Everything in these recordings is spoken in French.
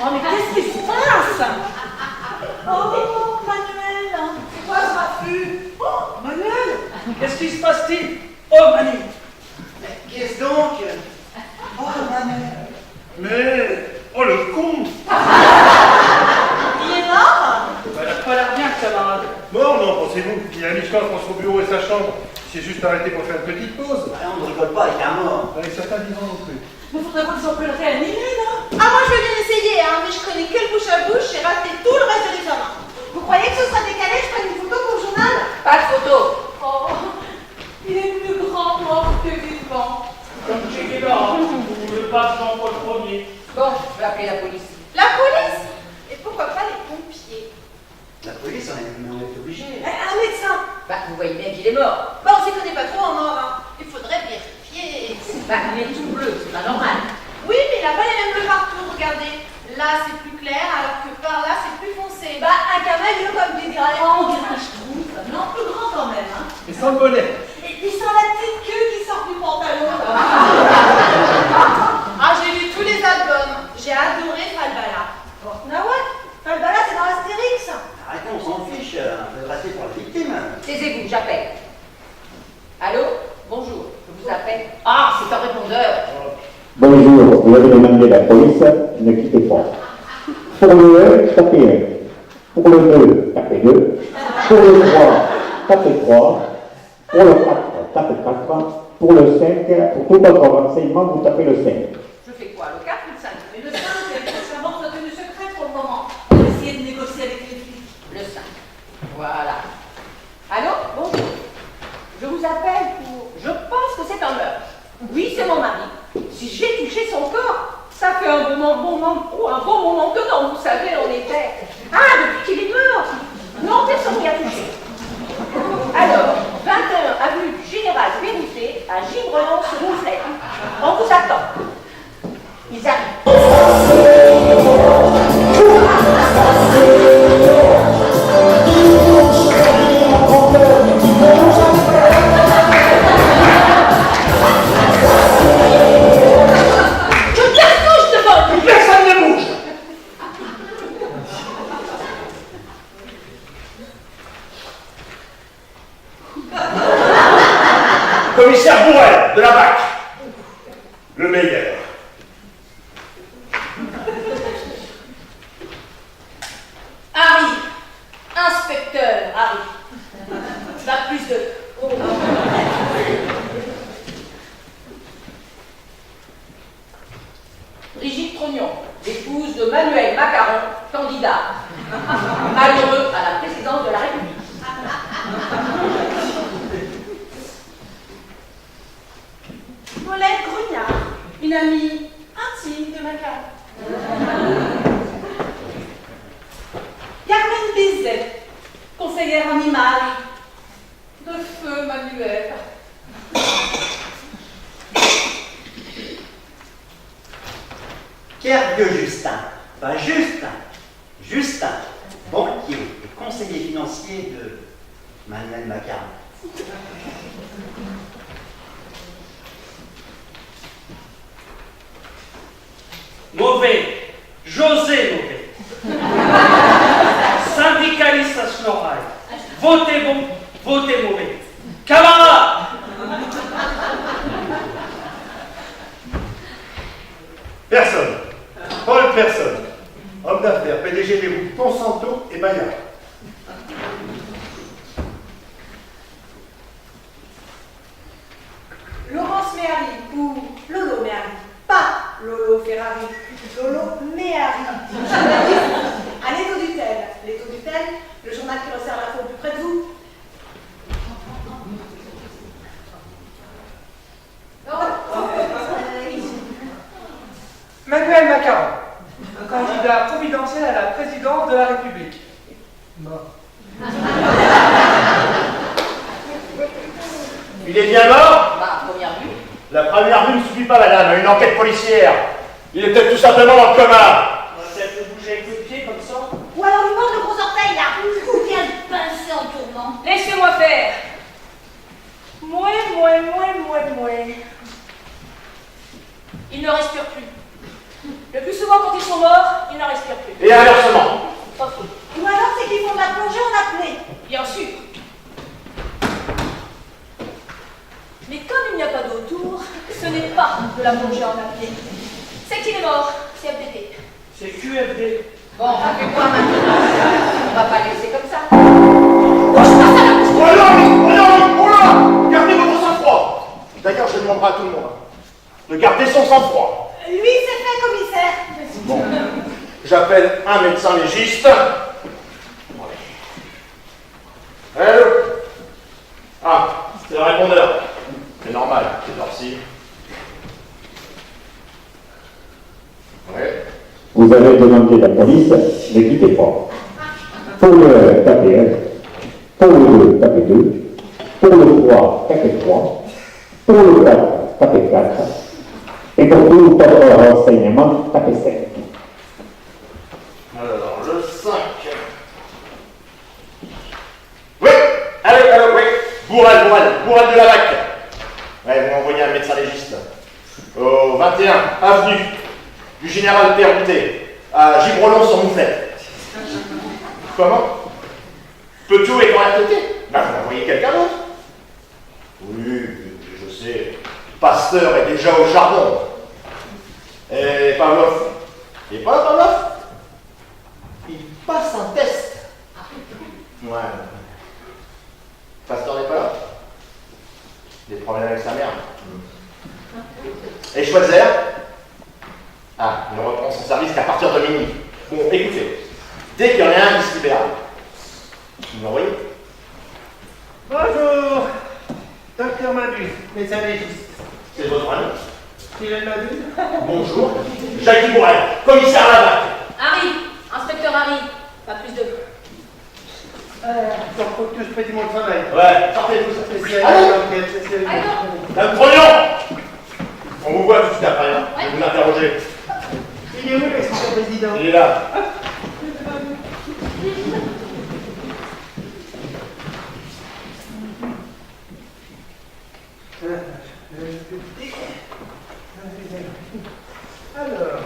Oh, mais qu'est-ce qui se passe? Oh, Manuel, c'est quoi ce raffut? Oh, Manuel, qu'est-ce qui se passe-t-il? Oh, Manu. Mais qu'est-ce donc? Oh, Manuel. Mais... Oh, le con! Il est mort? Elle a pas l'air bien, camarade. Mort, non, pensez-vous? Il a mis chance entre son bureau et sa chambre. Il s'est juste arrêté pour faire une petite pause. On ne rigole pas avec un mort. Avec certains vivants non plus. Mais faudrait pas qu'ils ont pu le réanimer, non? Ah, moi je veux bien essayer, hein, mais je connais que le bouche à bouche, j'ai raté tout le reste de l'examen. Vous croyez que ce sera décalé, je prenne une photo pour le journal? Pas de photo. Oh, il est plus grand mort que vivant. Comme Che Guevara, ou le pape Jean-Paul Ier. Bon, je vais appeler la police. La police? Et pourquoi pas les pompiers? La police, on est obligé. Un médecin? Bah, vous voyez bien qu'il est mort. Bah, on s'y connaît pas trop en mort, hein. Il faudrait vérifier. Bah, il est tout bleu, c'est pas normal. Oui, mais il a pas les mêmes bleus partout, regardez. Là, c'est plus clair, alors que par là, c'est plus foncé. Bah, un cavalier comme tu dirais. Oh, on dirait, je trouve. Non, plus grand quand même, hein. Et sans le bonnet. Et sans la petite queue qui sort du pantalon. Ah, j'ai lu tous les albums. J'ai adoré Falbala. Ah ouais? Falbala, c'est dans Astérix. Arrêtez, on s'en fiche. On peut rester pour la victime. Taisez-vous, j'appelle. Allô? Bonjour, je vous appelle. Ah, c'est un répondeur. Bonjour, vous avez demandé la police, ne quittez pas. Pour le 1, tapez 1. Pour le 2, tapez 2. Pour le 3, tapez 3. Pour le 4, tapez 4. Pour le 5, pour tout autre renseignement, vous tapez le 5. Je fais quoi, le 4 ou le 5? Mais le 5, c'est un de tenue secrète pour le moment. On va essayer de négocier avec les flics. Le 5. Voilà. Allô? Bonjour. Je vous appelle pour... Je pense que c'est un meurtre. Oui, c'est mon mari. Si j'ai touché son corps, ça fait un bon moment dedans, vous savez, on était... Ah, depuis qu'il est mort. Non, personne n'y a touché. Alors, 21 avenue du Général Périssé, à Givrenon-sur-Mouflet. On vous attend. Ils arrivent. Personne ne bouge! Commissaire Bourrel, de la BAC. Le meilleur. Harry, inspecteur Harry. Bac plus 2. Oh. Brigitte Trognon, épouse de Manuel Macaron, candidat malheureux à la présidence de la République. Paulette Grognard, une amie intime de Macaron. Carmen Bizet, conseillère en images. De feu Manuel. Kergue Justin. Pas Justin. Justin. Banquier et conseiller financier de Manuel Macaron. Mauvais. José Mauvais. Syndicaliste à Schnorral. Votez bon, votez mauvais. Camarades! Personne. Paul Personne. Homme d'affaires, PDG des groupes Monsanto et Bayer. Laurence Méhari ou Lolo Méhari. Pas Lolo Ferrari. Lolo Méhari. Journaliste à l'Étau du Tel. L'Étau du Tel, le journal qui resserre l'info au plus près de vous. Manuel Macaron, candidat providentiel à la présidence de la République. Mort. Il est bien mort? Bah, à première vue. La première vue ne suffit pas, madame, à une enquête policière. Il est peut-être tout simplement dans le coma. On va peut-être le bouger avec le pied comme ça. Ou alors il manque le gros orteil, là. Ou bien le pincer en tournant. Laissez-moi faire. Mouais. Il ne respire plus. Le plus souvent, quand ils sont morts, il n'en reste QFD. Bon, fais-moi maintenant. On va pas laisser comme ça. Oh, je passe à la bouche. Oh non, oh là! Gardez votre sang-froid. D'ailleurs, je demande pas à tout le monde de garder son sang-froid. Lui, c'est fait, commissaire. Bon, j'appelle un médecin légiste. Allô? Ah, c'est le répondeur. C'est normal, c'est Dorcy. Ouais. Vous avez demandé la police, ne quittez pas. Pour le 1, tapez 1. Pour le 2, tapez 2. Pour le 3, tapez 3. Pour le 4, tapez 4. Et pour tout autre renseignement, tapez 5. Alors, le 5. Oui, allô, oui. Bourrade de la Vac. Ouais, vous m'envoyez un médecin légiste. Au 21, avenue du Général Permuté, à Gibrelon-sur-Mouflette. Comment? Petou est en RTT. Ben, vous m'envoyez quelqu'un d'autre. Oui, je sais. Pasteur est déjà au charbon. Et Pavlov. Il est pas là, Pavlov? Il passe un test. Ouais. Pasteur n'est pas là. Des problèmes avec sa mère. Et Schweitzer? Ah, il ne reprend son service qu'à partir de minuit. Bon, écoutez, dès qu'il y en a un qui se libère, vous m'envoyez? Bonjour, docteur Mabu, médecin légiste. C'est votre ami? Kylian Mabu. Bonjour, Jacques Bourrel, commissaire à la Vac. Harry, inspecteur Harry. Pas plus de. Donc, faut que je prête mon travail. Ouais, sortez-vous, ça fait Spécialiste d'enquête, spécialiste Allez, d'enquête. Dame Trognon! On vous voit tout de suite après, hein. Je vais vous l'interroger. Il est où, l'assistant président? Il est là. Alors.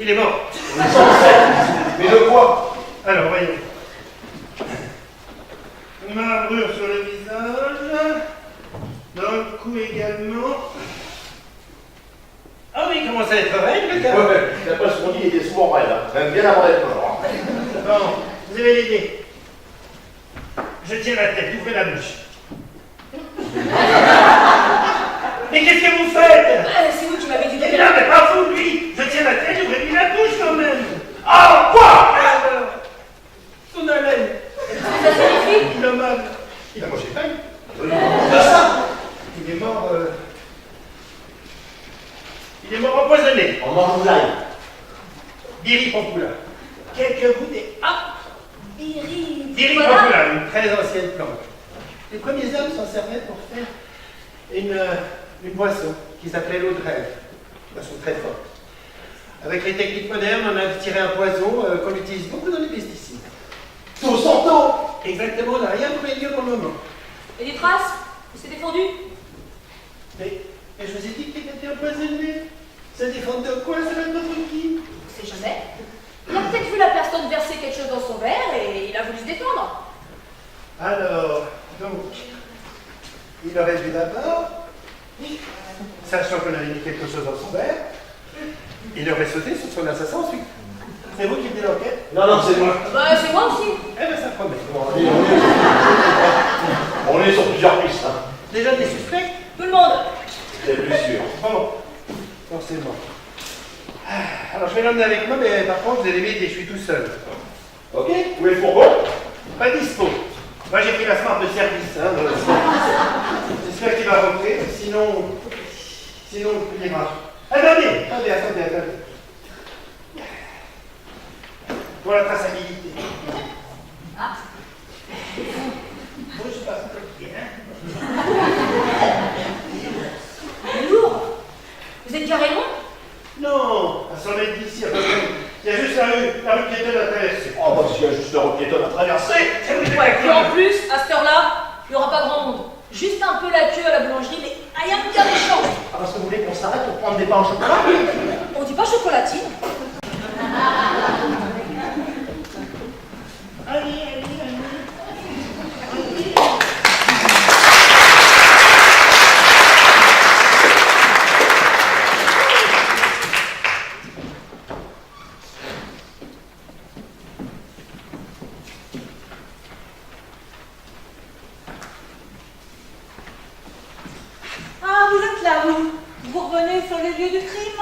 Il est mort. Mais de quoi? Alors, voyons. Marbrure sur le visage, dans le cou également. Ah oui, il commence à être raide, le gars. Ouais, d'après ce qu'on dit, il était souvent raide, hein. Même bien avant d'être mort. Bon, vous avez l'idée. Je tiens la tête, ouvrez la bouche. Mais qu'est-ce que vous faites? C'est vous qui m'avez dit de Mais non, mais pas vous, lui. Je tiens la tête, ouvrez-lui la bouche quand même. Ah, quoi? Son haleine. Ça signifie? Il a mal. Il a mangé faim. Il est mort. Il est mort empoisonné. On mange l'ail. Biri Popula. Quelques gouttes et hop. Biri. Biri Popula, une très ancienne plante. Les premiers hommes s'en servaient pour faire une boisson qui s'appelait l'eau de rêve. Une boisson très forte. Avec les techniques modernes, on a tiré un poison qu'on utilise beaucoup dans les pesticides. Monsanto. Exactement, on n'a rien trouvé de mieux pour le moment. Et des traces? Il s'est défendu? Mais je vous ai dit qu'il était empoisonné. Ça défend de quoi? Ça va être notre qui? On sait jamais. Il a peut-être vu la personne verser quelque chose dans son verre et il a voulu se défendre. Alors, donc, il aurait vu d'abord, sachant qu'on avait mis quelque chose dans son verre, il aurait sauté sur son assassin ensuite. C'est vous qui faites l'enquête? Non, non, c'est moi. Bah, c'est moi aussi. Eh bien, ça promet. On est sur plusieurs pistes, hein. Déjà des suspects? Tout le monde. C'est plus sûr. Bon, forcément. Alors, je vais l'emmener avec moi, mais par contre, vous allez m'aider, je suis tout seul. Ok. Où est le fourgon? Pas dispo. Moi, j'ai pris la smart de service. Hein, j'espère qu'il va rentrer, sinon il ira. Attendez. Pour la traçabilité. Ah. Bon, je passe un peu bien. peu la queue à la boulangerie, mais rien de bien méchant. Ah, parce que vous voulez qu'on s'arrête pour prendre des pains au chocolat? On dit pas chocolatine. Ah, vous êtes là, vous. Vous revenez sur les lieux du crime.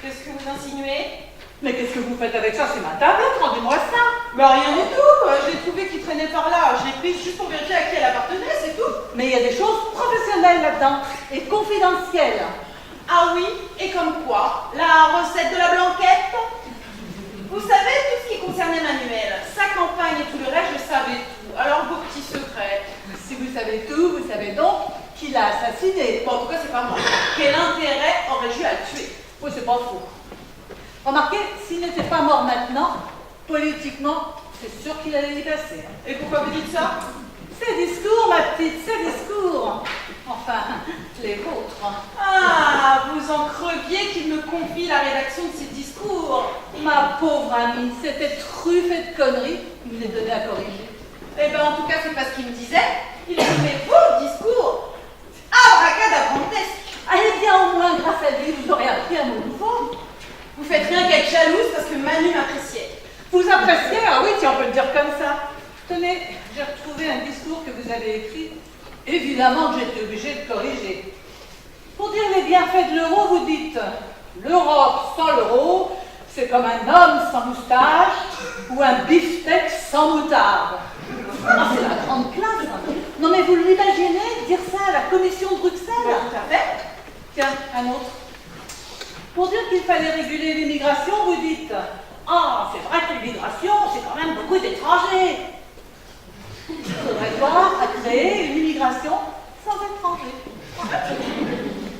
Qu'est-ce que vous insinuez? Mais qu'est-ce que vous faites avec ça? C'est ma tablette, rendez-moi ça. Bah rien du tout, je l'ai trouvé qui traînait par là. Je l'ai prise juste pour vérifier à qui elle appartenait, c'est tout. Mais il y a des choses professionnelles là-dedans et confidentielles. Ah oui, et comme quoi? La recette de la blanquette? Vous savez, tout ce qui concernait Manuel, sa campagne et tout le reste, je savais tout. Alors vos petits secrets. Si vous savez tout, vous savez donc qui l'a assassiné. Bon, en tout cas, c'est pas moi. Quel intérêt aurais-je eu à le tuer? Oui, c'est pas faux. Remarquez, s'il n'était pas mort maintenant, politiquement, c'est sûr qu'il allait y passer. Et pourquoi vous dites ça? Ces discours, ma petite, ces discours. Enfin, les vôtres. Ah, vous en creviez qu'il me confie la rédaction de ces discours. Ma pauvre amie, c'était truffé de conneries. Il me les donnait à corriger. Eh ben, en tout cas, c'est pas ce qu'il me disait. Il me fait vos discours. Abracadabrantesque. Eh bien, au moins, grâce à lui, vous aurez appris un mot nouveau. Vous faites rien qu'être jalouse parce que Manu m'appréciait. Vous appréciez? Ah oui, tiens, on peut le dire comme ça. Tenez, j'ai retrouvé un discours que vous avez écrit. Évidemment que j'étais obligée de corriger. Pour dire les bienfaits de l'euro, vous dites l'Europe sans l'euro, c'est comme un homme sans moustache ou un beefsteak sans moutarde. Ah, c'est la grande classe. Non, mais vous l'imaginez dire ça à la commission de Bruxelles? Tout à fait. Tiens, un autre. Pour dire qu'il fallait réguler l'immigration, vous dites ah, c'est vrai que l'immigration, c'est quand même beaucoup d'étrangers. Il faudrait voir à créer une immigration sans étrangers.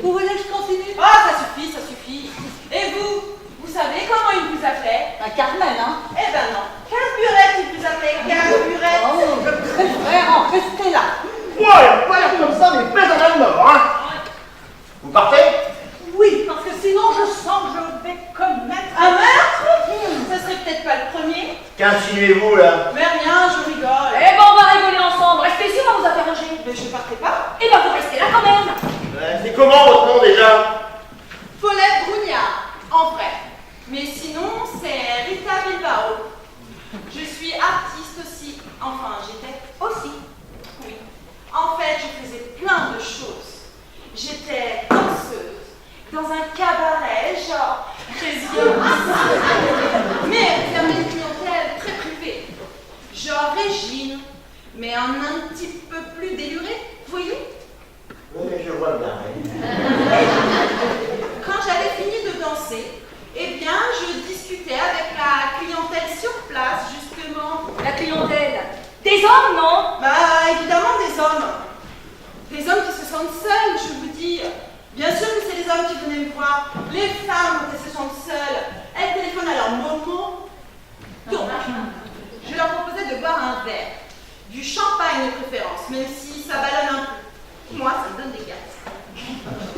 Vous voulez que je continue? Ah, ça suffit, ça suffit. Et vous savez comment il vous appelait? Carmen, hein? Eh ben non. Carburette, il vous appelait Carburette. Oh, je préfère en rester là. Ouais, pas l'air comme ça, mais pas dans la mort, hein. Vous partez? Oui, parce que sinon je sens que je vais commettre Un meurtre? Ça serait peut-être pas le premier. Qu'insinuez-vous, là? Mais rien, je rigole. Eh ben, on va rigoler ensemble. Restez ici, on va vous interroger. Mais je partais pas. Eh ben, vous restez là quand même. C'est comment votre nom, déjà? Paulette Brougnard, en vrai. Mais sinon, c'est Rita Bilbao. Je suis artiste aussi. Enfin, j'étais aussi. Oui. En fait, je faisais plein de choses. J'étais danseuse dans un cabaret, genre très bien. Mais avec une clientèle très privée. Genre Régine, mais un petit peu plus déluré, vous voyez? Oui, je vois bien, oui. Quand j'avais fini de danser, eh bien, je discutais avec la clientèle sur place, justement. La clientèle. Des hommes, non? Bah, évidemment, des hommes. Des hommes qui se sentent seuls, je vous dis. Bien sûr que c'est les hommes qui venaient me voir. Les femmes, quand elles se sentent seules, elles téléphonent à leur momo. Donc, je leur proposais de boire un verre. Du champagne de préférence, même si ça ballonne un peu. Moi, ça me donne des gaz.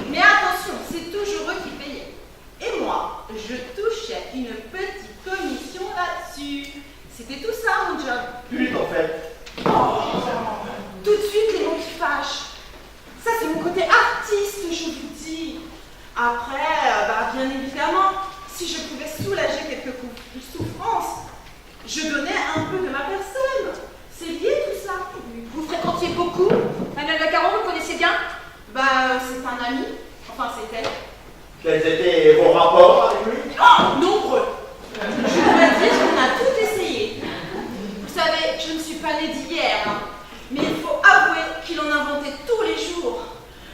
Mais attention, c'est toujours eux qui payaient. Et moi, je touchais une petite commission là-dessus. C'était tout ça, mon job. Plus, en fait. Oh, tout de suite, les mots qui fâchent. Ça, c'est mon côté artiste, je vous dis. Après, bah, bien évidemment, si je pouvais soulager quelques souffrances, je donnais un peu de ma personne. C'est lié tout ça. Vous fréquentiez beaucoup Manuel Vacaron, vous connaissez bien? Bah, c'est un ami. Enfin, c'est elle. Quels étaient vos rapports avec lui? Oh, nombreux. Je pourrais dire qu'on a tout essayé. Vous savez, je ne suis pas née d'hier, hein, mais il faut avouer qu'il en inventait tous les jours.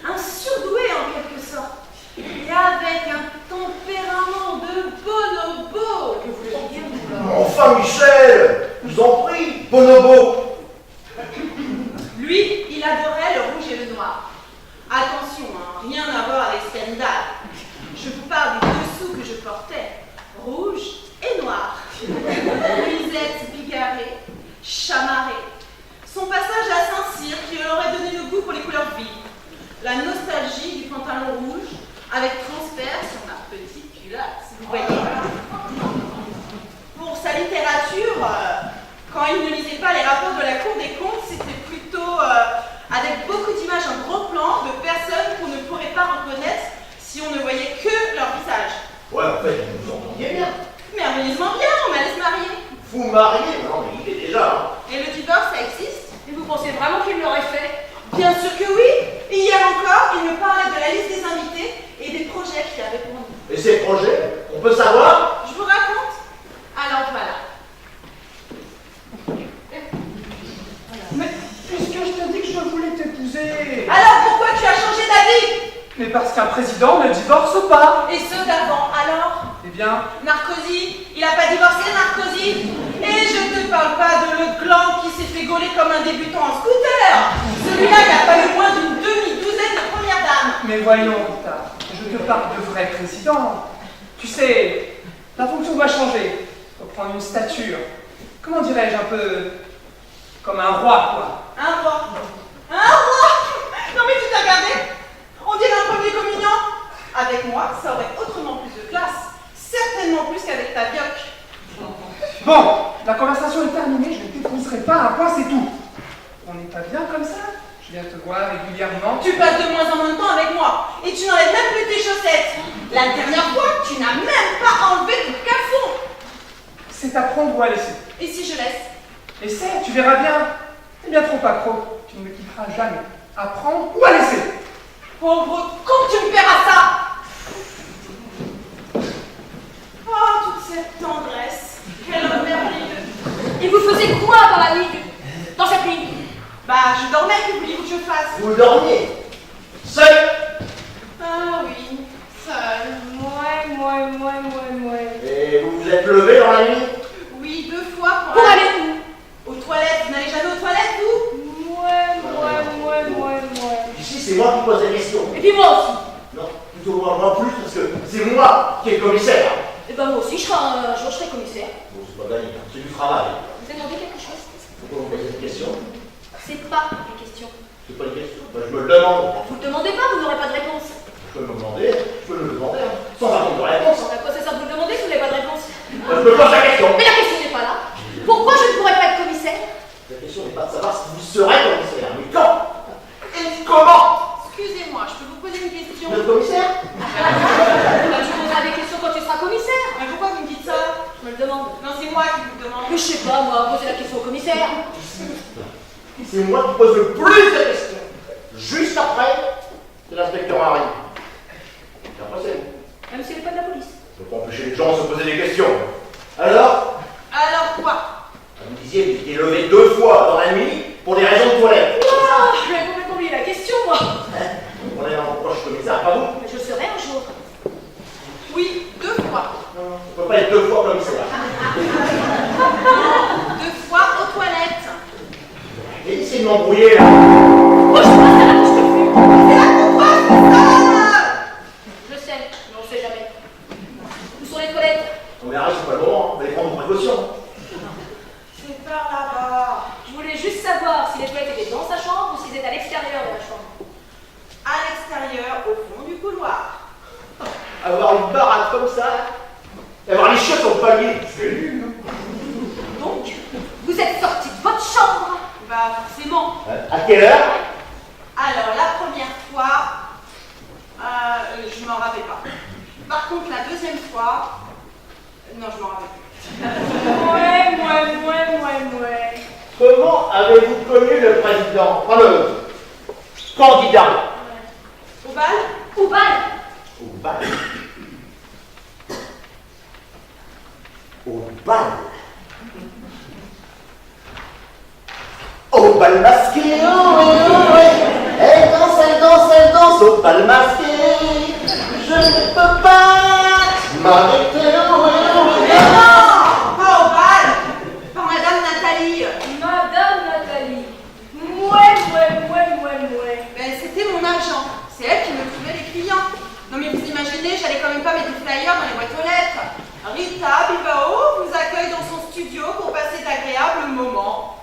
Un surdoué en quelque sorte. Et avec un tempérament de bonobo. Que voulez-vous dire, vous? Enfin, Michel, je vous en prie, bonobo. Lui, il adorait le rouge et le noir. Attention, hein, rien à voir avec Stendhal. Je vous parle des dessous que je portais. Rouge et noir. Luisettes bigarrées, chamarrées. Son passage à Saint-Cyr qui leur aurait donné le goût pour les couleurs vives. la nostalgie du pantalon rouge avec transperce sur ma petite culotte, vous voyez. Pour sa littérature, quand il ne lisait pas les rapports de la Cour des comptes, c'était plutôt avec beaucoup d'images en gros plan de personnes qu'on ne pourrait pas reconnaître si on ne voyait que leur visage. Ouais, en fait, vous vous entendiez bien. Merveilleusement bien, on m'allait se marier. Vous mariez? Non, mais il est déjà, hein. Et le divorce, ça existe? Et vous pensez vraiment qu'il l'aurait fait? Bien sûr que oui. Et hier encore, il me parlait de la liste des invités et des projets qu'il avait pour nous. Et ces projets, on peut savoir? Je vous raconte? Alors voilà. Mais puisque je te dis que je voulais t'épouser... Alors pourquoi tu as changé d'avis? Mais parce qu'un président ne divorce pas. Et ceux d'avant, alors? Eh bien, Narkozy, il a pas divorcé, Narkozy? Et je te parle pas de l'autre gland qui s'est fait gauler comme un débutant en scooter. Celui-là, il a pas eu moins d'une demi-douzaine de premières dames. mais voyons, Rita, je te parle de vrai président. Tu sais, la fonction doit changer. Il faut prendre une stature. Comment dirais-je, un peu comme un roi, quoi. Un roi. Un roi? Non mais tu t'as regardé? On dirait un premier communion. Avec moi, ça aurait autrement plus de classe. Certainement plus qu'avec ta vioque. Bon, la conversation est terminée, je ne t'épouserai pas, un point c'est tout. On n'est pas bien comme ça? Je viens te voir régulièrement. Tu passes de moins en moins de temps avec moi. Et tu n'enlèves même plus tes chaussettes. La dernière fois, tu n'as même pas enlevé ton caleçon. C'est à prendre ou à laisser. Et si je laisse? Essaie, tu verras bien. T'es bien trop accro, tu ne me quitteras jamais. À prendre ou à laisser. Pauvre con, tu me paieras ça. Oh, toute cette tendresse. Quel homme merveilleux. Et vous faisiez quoi dans la nuit dans cette nuit? Bah, je dormais, que vouliez-vous que je fasse? Vous dormiez? Seul? Ah oui, seul. Et vous vous êtes levé dans la nuit? Oui, 2 fois Pour aller où? Aux toilettes. Vous n'allez jamais aux toilettes, vous? Ici, c'est moi qui pose des questions. Et puis moi aussi. Non, plutôt moi plus, parce que c'est moi qui est le commissaire. Et ben moi aussi, je serai commissaire. Bon, c'est pas gagné, c'est du travail. Vous avez demandé quelque chose? Pourquoi vous posez cette question? C'est pas une question. C'est pas une question. Ben, je me le demande. Vous le demandez pas, vous n'aurez pas de réponse. Je peux me le demander, hein, sans attendre de réponse. À quoi ça sert de vous le demander si vous n'avez pas de réponse? Je me pose la question. Mais la question n'est pas là. Pourquoi je ne pourrais pas être commissaire? La question n'est pas de savoir si vous serez commissaire, mais quand? Et comment? Excusez-moi, je peux vous poser une question? Vous êtes commissaire? Tu poseras des questions quand tu seras commissaire. Mais pourquoi vous me dites ça? Je me le demande. Non, c'est moi qui vous le demande. Mais je sais pas, moi, poser la question au commissaire. C'est moi qui pose le plus de questions. Juste après, c'est l'inspecteur arrive. Et après, c'est vous. Même si elle n'est pas de la police. Il faut pas empêcher les gens de se poser des questions. Alors? Alors quoi? Vous me disiez que vous étiez levé 2 fois dans la nuit pour des raisons de toilette. Oh, j'avais complètement oublié la question, moi. On est en proche commissaire, pas vous? Je le serai un jour. Oui, 2 fois. On peut pas être 2 fois commissaire. 2 fois aux toilettes. Et essayez de m'embrouiller là. Oh, je sais pas, c'est là que je te fume. C'est la couronne, Je sais, mais on sait jamais. Où sont les toilettes? On verra, c'est pas le moment, vous allez prendre vos précautions. c'est par là-bas. Je voulais juste savoir si les toilettes étaient dans sa chambre ou s'ils étaient à l'extérieur de la chambre. À l'extérieur, au fond du couloir. Avoir une baraque comme ça, et avoir les chiottes sur le palier, c'est nul. Donc, vous êtes sorti de votre chambre? Bah, forcément. À quelle heure? Alors, la première fois, je m'en rappelle pas. Par contre, la deuxième fois, non, je m'en rappelle plus. Ouais. Comment avez-vous connu le président? Enfin, le candidat? Au bal? Au bal? Au bal. Au bal. Au bal masqué, elle danse au bal masqué. Je ne peux pas m'arrêter, Mais non, pas au bal, par Madame Nathalie. Madame Nathalie. Ben, c'était mon agent. C'est elle qui me trouvait les clients. Non mais vous imaginez, j'allais quand même pas mettre des flyers dans les boîtes aux lettres. Rita Bilbao vous accueille dans son studio pour passer d'agréables moments.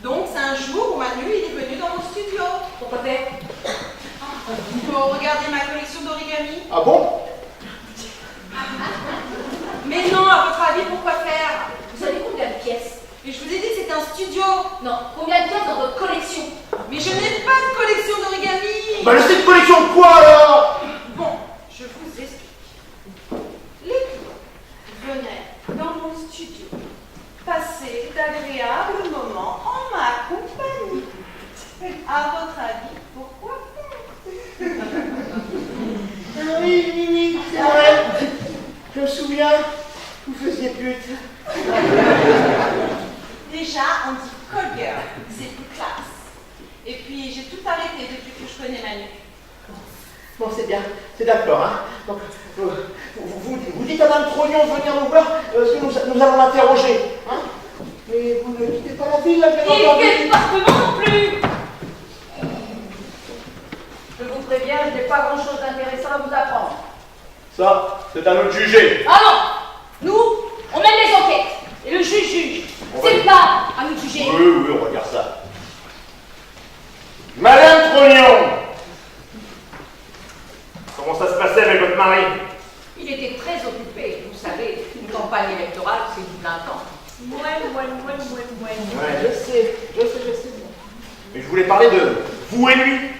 Donc c'est un jour où Manu il est venu dans mon studio. Pourquoi faire? Pour regarder ma collection d'origami. Ah bon? Mais non, à votre avis, pourquoi faire? Vous avez combien de pièces? Mais je vous ai dit que c'était un studio. Non, combien de pièces dans votre collection? Mais je n'ai pas de collection d'origami. Bah, c'est une collection de quoi alors? Bon, je vous explique. Les clients venaient dans mon studio passer d'agréables moments en ma compagnie. À votre avis, pourquoi faire? Oui, c'est vrai. Je me souviens, vous faisiez pute. Déjà, on dit call girl, c'est plus classe. Et puis, j'ai tout arrêté depuis que je connais Manu. Bon, c'est bien, c'est d'accord. Hein. Donc, vous dites à Mme Trognon de venir nous voir, parce que nous allons l'interroger. Hein. Mais vous ne quittez pas la ville, là, bien Et entendu. quel département non plus? Je vous préviens, je n'ai pas grand-chose d'intéressant à vous apprendre. Ça, c'est à nous de juger. Ah non! Nous, on mène les enquêtes. Et le juge juge. C'est pas à nous de juger. Oui, on regarde ça. Madame Trognon, comment ça se passait avec votre mari? Il était très occupé. Vous savez, une campagne électorale, c'est du plein temps. Ouais, je sais. Mais je voulais parler de vous et lui.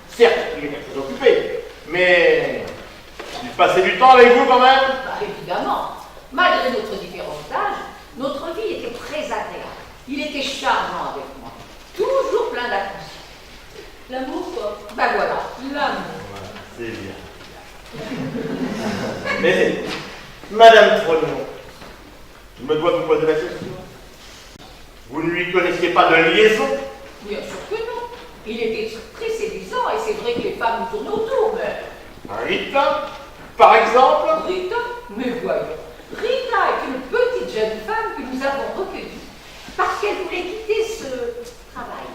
Certes, il était très occupé, mais il passait du temps avec vous quand même. Bah, évidemment. Malgré notre différence d'âge, notre vie était très agréable. Il était charmant avec moi. Toujours plein d'attention. L'amour, quoi. Ben voilà, l'amour. C'est bien. Mais, Madame Trognon, je me dois de vous poser la question. Vous ne lui connaissiez pas de liaison? Bien sûr que non. Il était très séduisant et c'est vrai que les femmes nous tournent autour, mais... Rita, par exemple? Rita? Mais voyons. Rita est une petite jeune femme que nous avons recueillie parce qu'elle voulait quitter ce travail.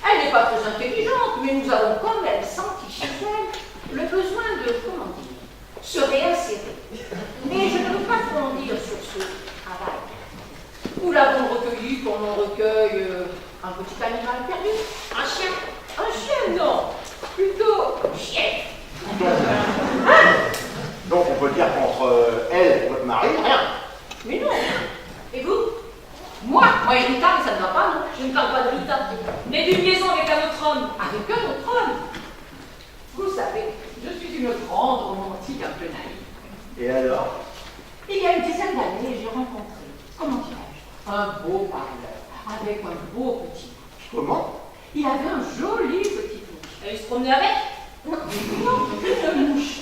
Elle n'est pas très intelligente, mais nous avons quand même senti chez elle le besoin de, comment dire, se réinsérer. Mais je ne veux pas trop en dire sur ce travail. Nous l'avons recueillie comme on recueille un petit animal perdu. Un chien. Un chien, non. Plutôt chien. Donc on peut dire qu'entre elle et votre mari, rien. Mais non. Et vous? Moi, et Rita, mais ça ne va pas, non? Je ne parle pas de Rita. Mais d'une liaison avec un autre homme. Avec un autre homme? Vous savez, je suis une grande romantique un peu naïve. Et alors? Il y a une dizaine d'années, j'ai rencontré, comment dirais-je, un beau parleur, avec un beau petit bouc. Comment? Il avait un joli petit bouc. Il se promenait avec? Non, une mouche.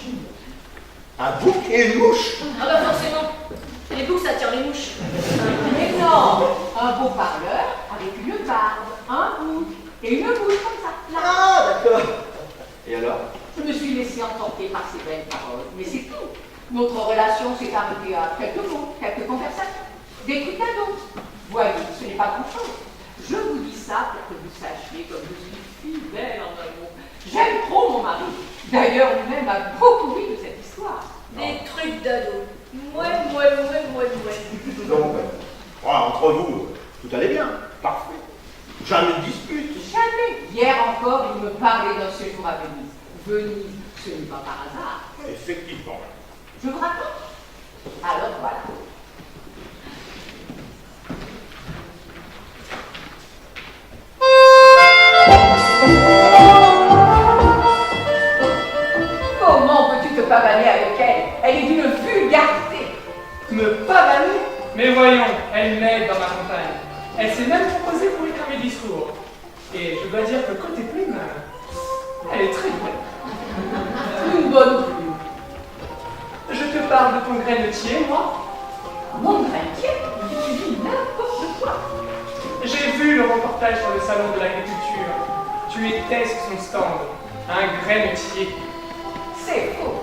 Un bouc et une mouche? Ah bah forcément. Les boucs, ça attire les mouches. Mais non, un beau parleur avec une barbe, un bouc et une bouche comme ça. Là. Ah, d'accord. Et alors? Je me suis laissée emporter par ces belles paroles, mais c'est tout. Notre relation s'est arrêtée à quelques mots, quelques conversations, des trucs cadeaux. Voyez, ce n'est pas grand-chose. Je vous dis ça pour que vous sachiez comme je suis fidèle en amour. J'aime trop mon mari. D'ailleurs, lui-même a beaucoup ri de cette histoire. Des trucs d'ado. Donc, voilà, entre vous, tout allait bien. Parfait. Jamais de dispute. Jamais. Hier encore, il me parlait d'un séjour à Venise. Venise, ce n'est pas par hasard. Effectivement. Je vous raconte? Alors voilà. Comment peux-tu te pavaner avec elle? Elle est d'une vulgarité. Me pavaner? Mais voyons, elle m'aide dans ma campagne. Elle s'est même proposée pour écrire mes discours. Et je dois dire que côté plume, elle est très bonne. Une bonne plume. Je te parle de ton grainetier, moi. Mon grainetier? Tu dis n'importe quoi. J'ai vu le reportage sur le salon de l'agriculture. Tu étais sur son stand, un grainetier. C'est faux.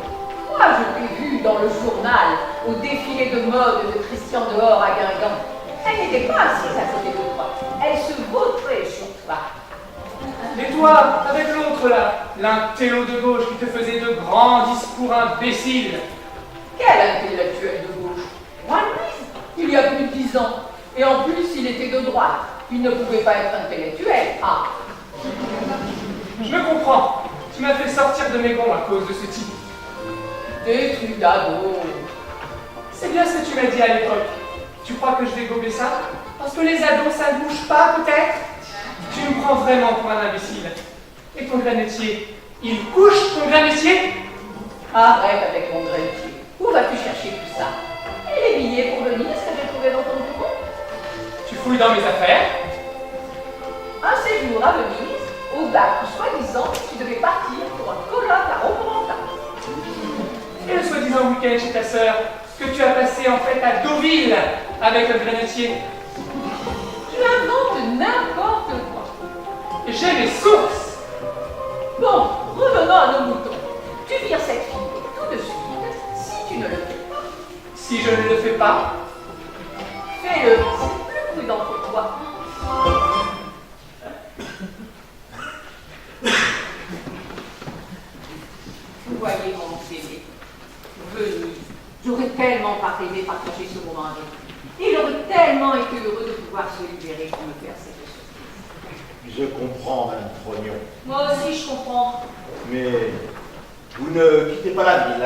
Moi, je t'ai vu dans le journal, au défilé de mode de Christian Dehors à Guingamp. Elle n'était pas assise à côté de toi. Elle se vautrait sur toi. Et toi, avec l'autre là, l'intello de gauche qui te faisait de grands discours imbéciles. Quel intellectuel de gauche? One-Piece, il y a plus de 10 ans. Et en plus, il était de droite. Il ne pouvait pas être intellectuel. Ah. Je me comprends. Tu m'as fait sortir de mes gonds à cause de ce type. Des trucs d'ado. C'est bien ce que tu m'as dit à l'époque. Tu crois que je vais gober ça? Parce que les ados, ça ne bouge pas, peut-être? Tu me prends vraiment pour un imbécile. Et ton granetier, il couche ton granetier? Arrête avec mon granetier. Où vas-tu chercher tout ça? Et les billets pour venir, est-ce que j'ai trouvé dans ton bureau? Tu fouilles dans mes affaires? Un séjour à Venise, au bac où soi-disant tu devais partir pour un colloque à Romorantin. Et le soi-disant week-end chez ta sœur, que tu as passé en fait à Deauville avec le granetier? Tu inventes n'importe quoi. J'ai mes sources. Bon, revenons à nos moutons. Tu vires cette fille tout de suite si tu ne le fais pas. Si je ne le fais pas, Fais-le, c'est plus prudent pour toi. Vous voyez mon bébé, Venise. J'aurais tellement pas aimé partager ce moment avec lui. Il aurait tellement été heureux de pouvoir se libérer pour me faire cette surprise. Je comprends, Madame Trognon. Moi aussi, je comprends. Mais vous ne quittez pas la ville,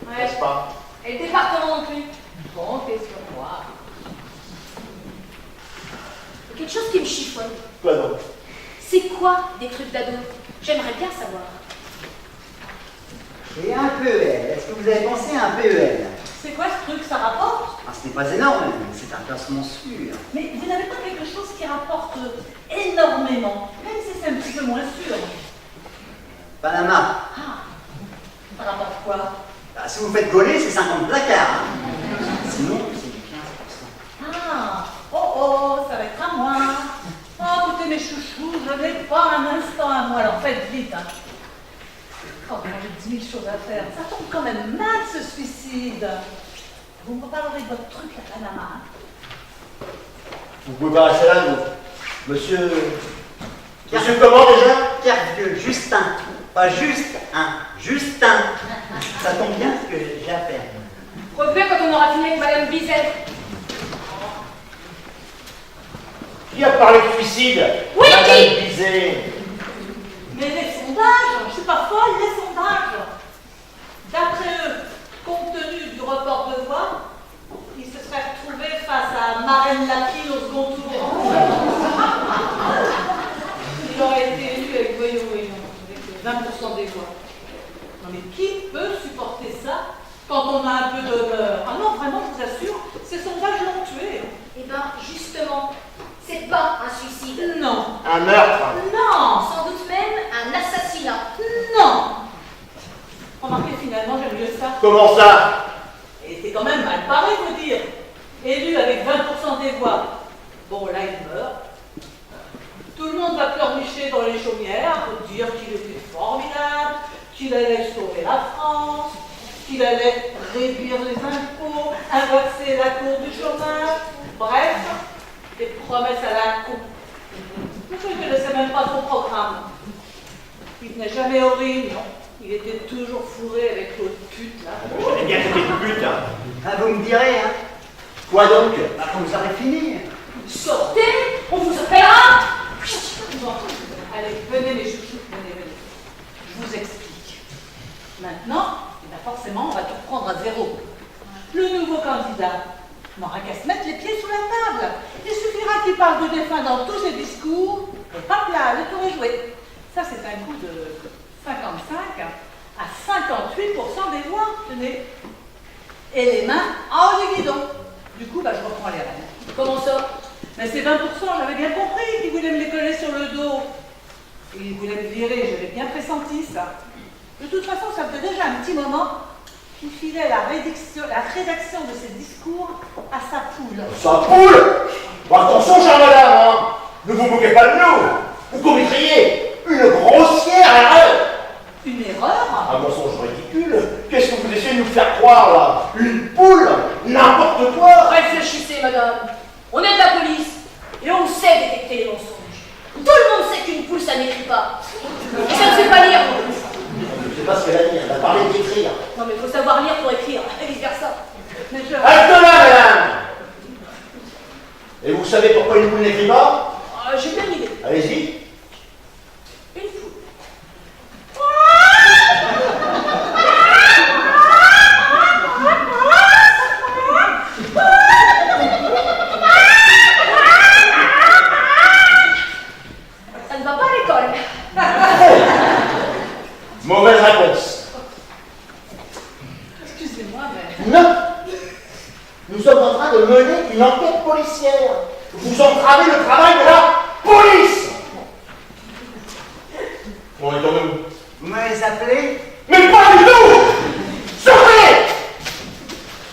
Ouais. n'est-ce pas? Et le département non plus. Comptez sur moi. Quelque chose qui me chiffonne. Quoi donc? C'est quoi des trucs d'ado? J'aimerais bien savoir. Et un PEL, est-ce que vous avez pensé à un PEL? C'est quoi ce truc? Ça rapporte? Ah, ce n'est pas énorme, mais c'est un placement sûr. Mais vous n'avez pas quelque chose qui rapporte énormément, même si c'est un petit peu moins sûr. Panama. Ah, ça rapporte quoi? Bah, si vous faites gauler, c'est 50 placards. Hein. Sinon, c'est du 15%. Ah, oh, ça va être à moi. Oh, écoutez mes chouchous, je n'ai pas un instant à moi, alors faites vite. Hein. Oh, j'ai 10 000 choses à faire. Ça tombe quand même mal, ce suicide. Vous me parlerez de votre truc à Panama. Hein. Vous pouvez pas rester là, vous. Monsieur comment déjà? Pierre Vieux, Justin. Pas juste un, Justin. Ça tombe bien ce que j'ai à faire. Reviens quand on aura fini avec Madame Bizet. Qui a parlé de suicide? Oui, Madame qui? Bizet. Mais les sondages, je suis pas folle, les sondages. D'après eux, compte tenu du report de voix, ils se seraient retrouvés face à Marraine Lapine au second tour. Il aurait été élu avec voyons, avec 20% des voix. Non mais qui peut supporter ça quand on a un peu d'honneur? Ah non, vraiment, je vous assure, ces sondages l'ont tué. Eh ben, justement, c'est pas un suicide. Non, Un meurtre. non, Sans doute même un assassinat. non. Remarquez, finalement, j'aime mieux ça. Comment ça? Et c'est quand même mal parlé, vous dire. Élu avec 20% des voix. Bon, là, il meurt. Tout le monde va pleurnicher dans les chaumières pour dire qu'il était formidable, qu'il allait sauver la France, qu'il allait réduire les impôts, inverser la cour du chômage. Bref, des promesses à la con. Je ne connaissais même pas son programme. Il venait jamais au ring, non. Il était toujours fourré avec l'autre pute, là. J'avais bien que t'es une pute, hein. Ah, vous me direz, hein. Quoi donc? Bah, quand vous aurez fini. Sortez, on vous appellera. Bon, allez, venez mes chouchous, venez. Je vous explique. Maintenant, eh bien forcément, on va tout reprendre à zéro. Le nouveau candidat n'aura qu'à se mettre les pieds sous la table. Il suffira qu'il parle de défunt dans tous ses discours, et hop là, le tour est joué. Ça, c'est un coup de 55 à 58% des voix, tenez. Et les mains en haut du guidon. Du coup, bah, je reprends les rênes. Comment ça? Mais c'est 20%, j'avais bien compris qu'ils voulaient me les coller sur le dos. Et ils voulaient me virer, j'avais bien pressenti ça. De toute façon, ça faisait déjà un petit moment qu'il filait la rédaction de ses discours à sa poule. Sa poule? Bon, attention, chère madame, hein. Ne vous moquez pas de nous. Vous commettriez une grossière erreur. Une erreur? Un mensonge ridicule. Qu'est-ce que vous essayez de nous faire croire, là? Une poule? N'importe quoi. Réfléchissez, madame. On est de la police et on sait détecter les mensonges. Tout le monde sait qu'une poule, ça n'écrit pas. Et ça ne sait pas lire. Je ne sais pas ce qu'elle a dit, elle a parlé d'écrire. Non, mais il faut savoir lire pour écrire, et vice-versa. Mais je... Halte là, madame. Et vous savez pourquoi une poule n'écrit pas? J'ai bien une idée. Allez-y. Une poule. Non. Nous sommes en train de mener une enquête policière. Vous entravez le travail de la police. Bon, et nous. Vous m'avez appelé? Mais pas du tout. Sortez.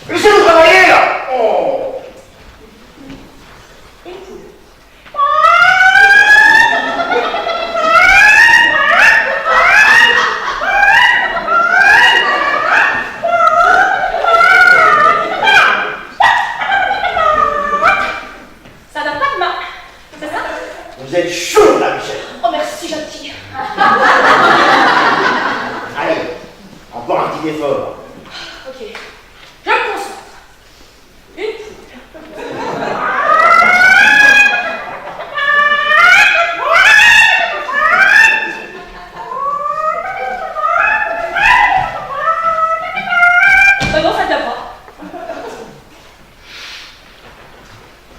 Laissez-nous travailler, là. Oh. Ça n'a pas de marque, c'est ça? Vous êtes chaud, là, Michel. Oh, merci, gentil. Allez, encore un petit effort. Ok, je me concentre. Une poule. Non, ça ne vient pas.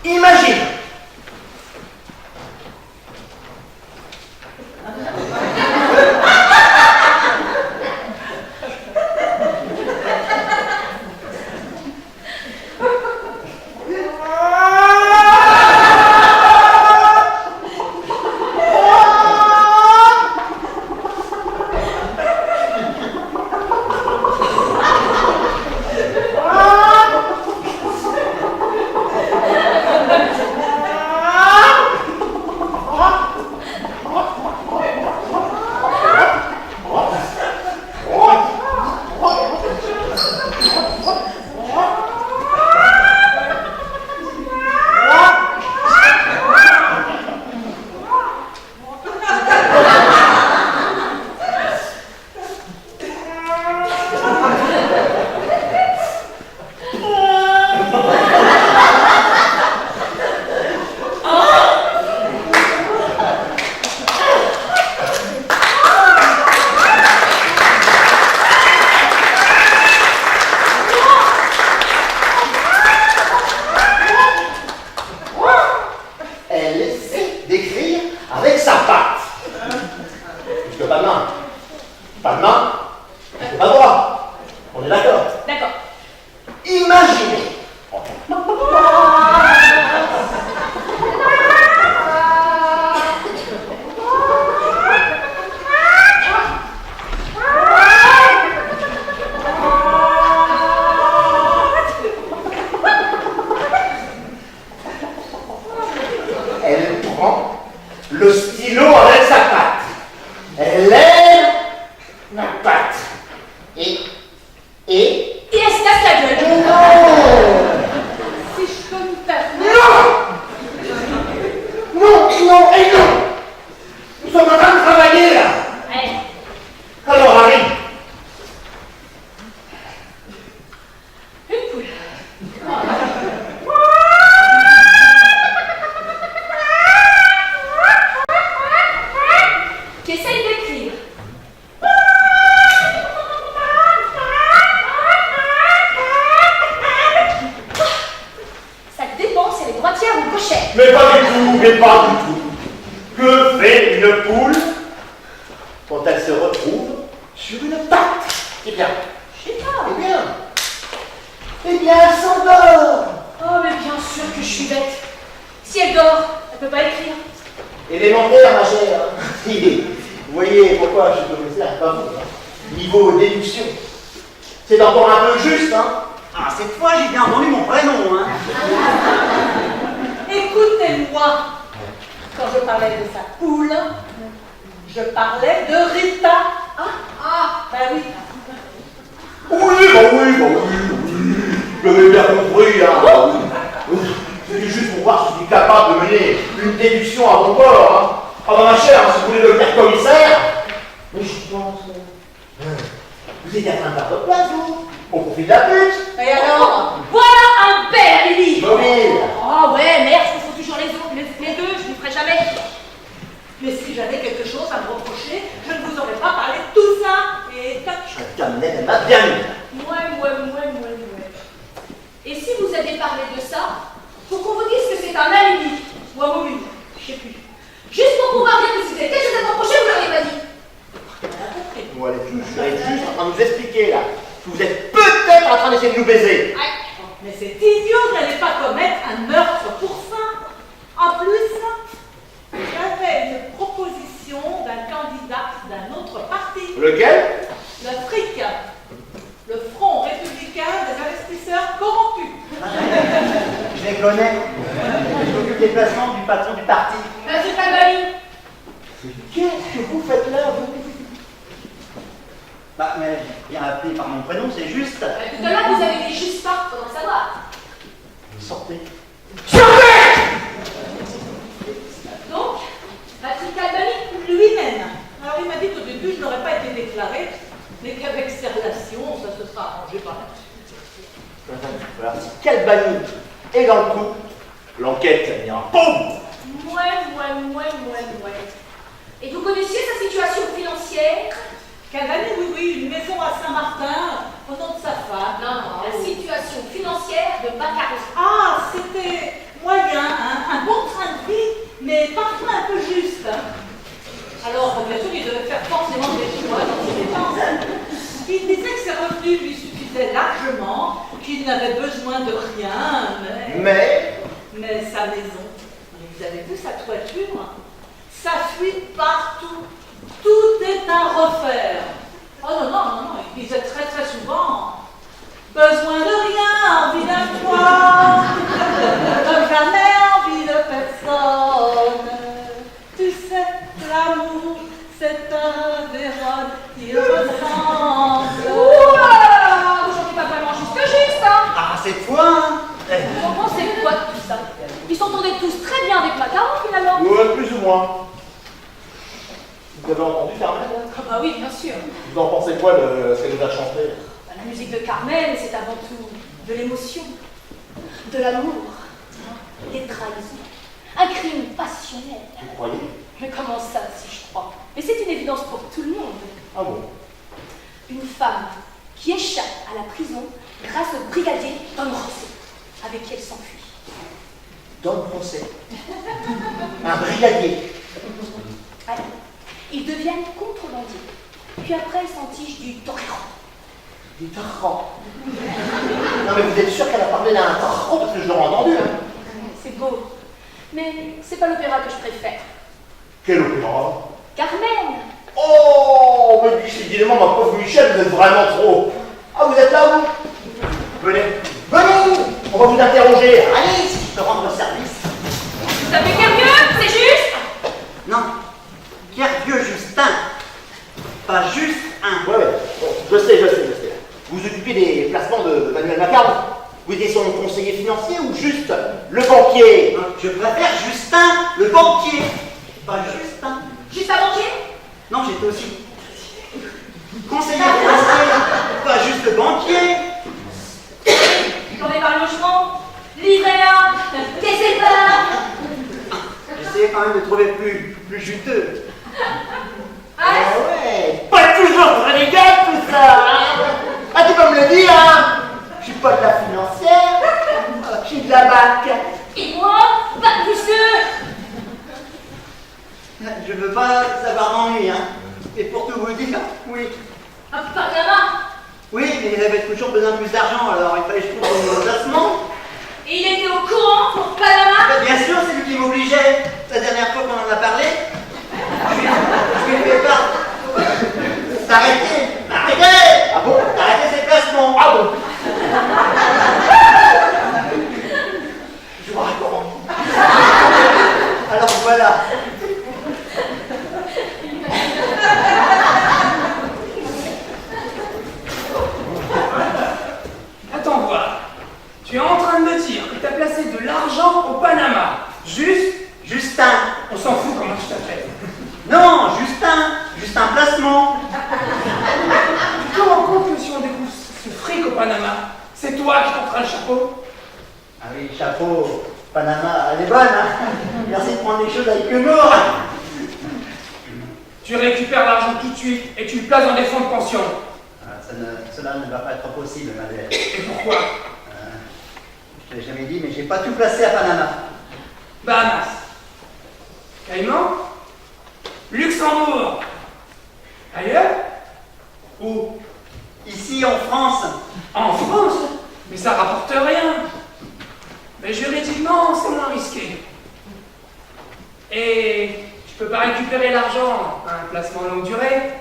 Imagine. Elle essaie d'écrire avec sa patte. Puisque pas de main. Pas de main, pas de droit. On est d'accord? D'accord. Imaginez. Elle prend le stylo avec sa patte. Elle lève la patte. Et Et elle se casse la gueule. Si je peux me permettre. Non, et non. Nous sommes en train de travailler, là. Ouais. Alors, Harry. Une poule. Qui essaye d'écrire. Ça dépend si elle est droitière ou gauchère. Mais pas du tout. Que fait une poule quand elle se retrouve sur une patte? Eh bien, Je sais pas. eh bien, elle s'endort. Oh, mais bien sûr que je suis bête. Si elle dort, elle peut pas écrire. Élémentaire, ma chère. Vous voyez pourquoi je suis commissaire, pas vous. Hein. Niveau déduction. C'est encore un peu juste, hein. Ah, cette fois, j'ai bien entendu mon prénom, hein. Écoutez-moi. Quand je parlais de sa poule, je parlais de Rita. Ben oui. Oui. Je l'ai bien compris, hein. C'est juste pour voir si je suis capable de mener une déduction à bon port, hein. Ah bah ma chère, si vous voulez devenir commissaire, mais je pense... Vous étiez en train de faire votre place, vous, au profit de la pute. Et alors? Voilà un père, Lily. Mobile. Oh ouais, merde, je confonds toujours les autres, les deux, je ne ferai jamais. Mais si j'avais quelque chose à me reprocher, je ne vous aurais pas parlé de tout ça. Et tac. Caminette, elle m'a bien mis. Ouais. Et si vous aviez parlé de ça, pour qu'on vous dise que c'est un alibi, ou un mobile, je sais plus. Juste pour pouvoir dire que si vous avez quelque chose à me reprocher, vous l'auriez pas dit. Bon, elle est juste en train de nous expliquer, là, que vous êtes peut-être peut être en train d'essayer de nous baiser. Mais c'est idiot que n'allez pas commettre un meurtre pour ça. En plus, j'avais une proposition d'un candidat d'un autre parti. Lequel? Le FRIC, le Front républicain des investisseurs corrompus. Je les connais. Je m'occupe des placements du patron du parti. Monsieur Calvani. Qu'est-ce que vous faites là, vous? Bah, mais bien appelé par mon prénom, c'est juste. Tout à l'heure, vous avez dit juste pas, comment savoir? Sortez. Donc, Patrick Calvani? Lui-même. Alors il m'a dit qu'au début je n'aurais pas été déclaré, mais qu'avec ses relations, ça se sera arrangé par la suite. Voilà, si Calvani est dans le coup, l'enquête ira boum! Et vous connaissiez sa situation financière? Calvani, oui, une maison à Saint-Martin, au nom de sa femme. Non, la situation financière de Baccarat. Ah, c'était moyen, un bon train de vie, mais parfois un peu juste. Alors, bien sûr, il devait faire forcément des choix dans ses dépenses. Il disait que ses revenus lui suffisaient largement, qu'il n'avait besoin de rien, mais sa maison, vous avez vu sa toiture? Ça fuit partout. Tout est à refaire. Oh non, il disait très souvent, besoin de rien, envie d'un toit, comme jamais envie de personne. Tu sais, l'amour, c'est un Vérone qui ressemble. Ouah, vous chantez pas vraiment juste, hein? Ah, cette fois, Vous en pensez quoi de tout ça? Ils s'entendaient tous très bien avec Macaron, finalement. Ouais, plus ou moins. Vous avez entendu Carmen? Ah bah oui, bien sûr. Vous en pensez quoi de ce qu'elle nous a chanté? La musique de Carmen, c'est avant tout de l'émotion, de l'amour, des trahisons, un crime passionnel. Vous croyez? Mais comment ça, si je crois? Mais c'est une évidence pour tout le monde. Ah bon? Une femme qui échappe à la prison grâce au brigadier Don Rosset, avec qui elle s'enfuit. Don Rosset. Un brigadier. Allez, ils deviennent contrebandiers. Puis après, ils s'entichent du torrent. Du torrent? Non mais vous êtes sûr qu'elle a parlé d'un torrent? Parce que je l'aurais entendu, hein? C'est beau. Mais c'est pas l'opéra que je préfère. Quel opéra? Carmen! Oh, mais décidément, ma pauvre Michel, vous êtes vraiment trop. Ah, vous êtes là, vous? Venez. Venez! On va vous interroger. Allez, si je peux rendre service. Vous avez Kervieux, c'est juste? Non. Kervieux Justin. Pas juste un. Ouais. Bon, je sais. Vous occupez des placements de Manuel Macaron. Vous étiez son conseiller financier ou juste le banquier? Je préfère Justin, le banquier. Pas Justin. Juste un banquier? Non, j'étais aussi conseiller financier, pas juste banquier. J'en ai par logement, livret A, caisse d'épargne. J'essayais quand même de trouver plus juteux. Ah ouais, pas toujours très légal tout ça, hein. Ah, tu peux me le dire, hein? Je suis pas de la financière, je suis de la banque. Et moi, pas plus que... Je veux pas savoir d'ennui, hein. Et pour tout vous dire, oui. Un Panama. Oui, mais il avait toujours besoin de plus d'argent, alors il fallait que je trouve un nouveau placement. Et il était au courant pour Panama? Bien sûr, c'est lui qui m'obligeait. La dernière fois qu'on en a parlé, je lui ai fait part. D'arrêter. Ah bon? D'arrêter ses placements. Ah bon? Je vous raconte. Alors voilà. Attends voir. Tu es en train de me dire que tu as placé de l'argent au Panama. Justin. On s'en fout comment je t'appelle. Non, Justin placement. Tu te rends compte que si on découvre ce fric au Panama, c'est toi qui porteras le chapeau? Ah oui, chapeau, Panama, elle est bonne, hein. Merci de prendre les choses avec humour. Tu récupères l'argent tout de suite et tu le places dans des fonds de pension. Cela ne va pas être possible, Madeleine. Et pourquoi? Je ne l'ai jamais dit, mais j'ai pas tout placé à Panama. Bahamas, Caïman, Luxembourg, ailleurs? Où? Ici, en France. En France? Mais ça rapporte rien. Mais juridiquement, c'est moins risqué. Et je peux pas récupérer l'argent à un placement longue durée.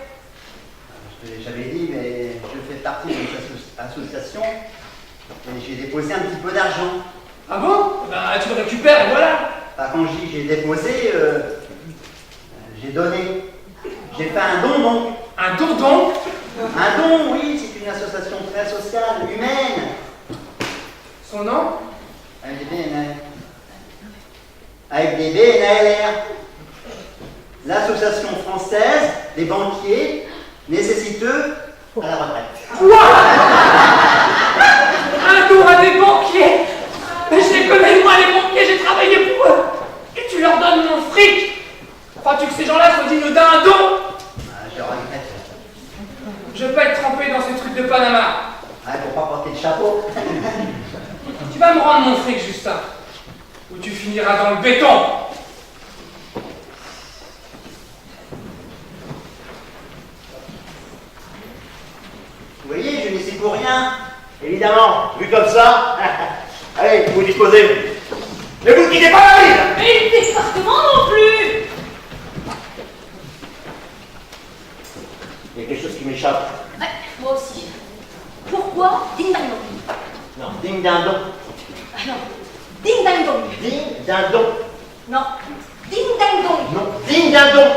Je te l'ai jamais dit, mais je fais partie d'une association et j'ai déposé un petit peu d'argent. Ah bon? Bah tu le récupères et voilà. Bah, quand je dis j'ai déposé, j'ai donné. J'ai fait un don donc. Un don donc? Un don, oui, c'est une association très sociale, humaine. Son nom? AFDB NALR. L'association française des banquiers nécessiteux à la retraite. Quoi? Un don à des banquiers? Mais je les connais moi les banquiers, j'ai travaillé pour eux. Et tu leur donnes mon fric? Crois-tu que ces gens-là soient dignes d'un don? Je regrette. Je veux pas être trempé dans ce truc de Panama. Pour pas porter le chapeau. Tu vas me rendre mon fric, Justin. Ou tu finiras dans le béton. Vous voyez, je n'y suis pour rien. Évidemment, vu comme ça, allez, vous disposez. Ne vous quittez pas la ville. Mais le département non plus. Il y a quelque chose qui m'échappe. Ouais, moi aussi. Pourquoi ding dang dong? Non, ding ding dong. Ah non, ding dang dong. Ding ding dong. Non, ding dang dong. Non, ding ding dong.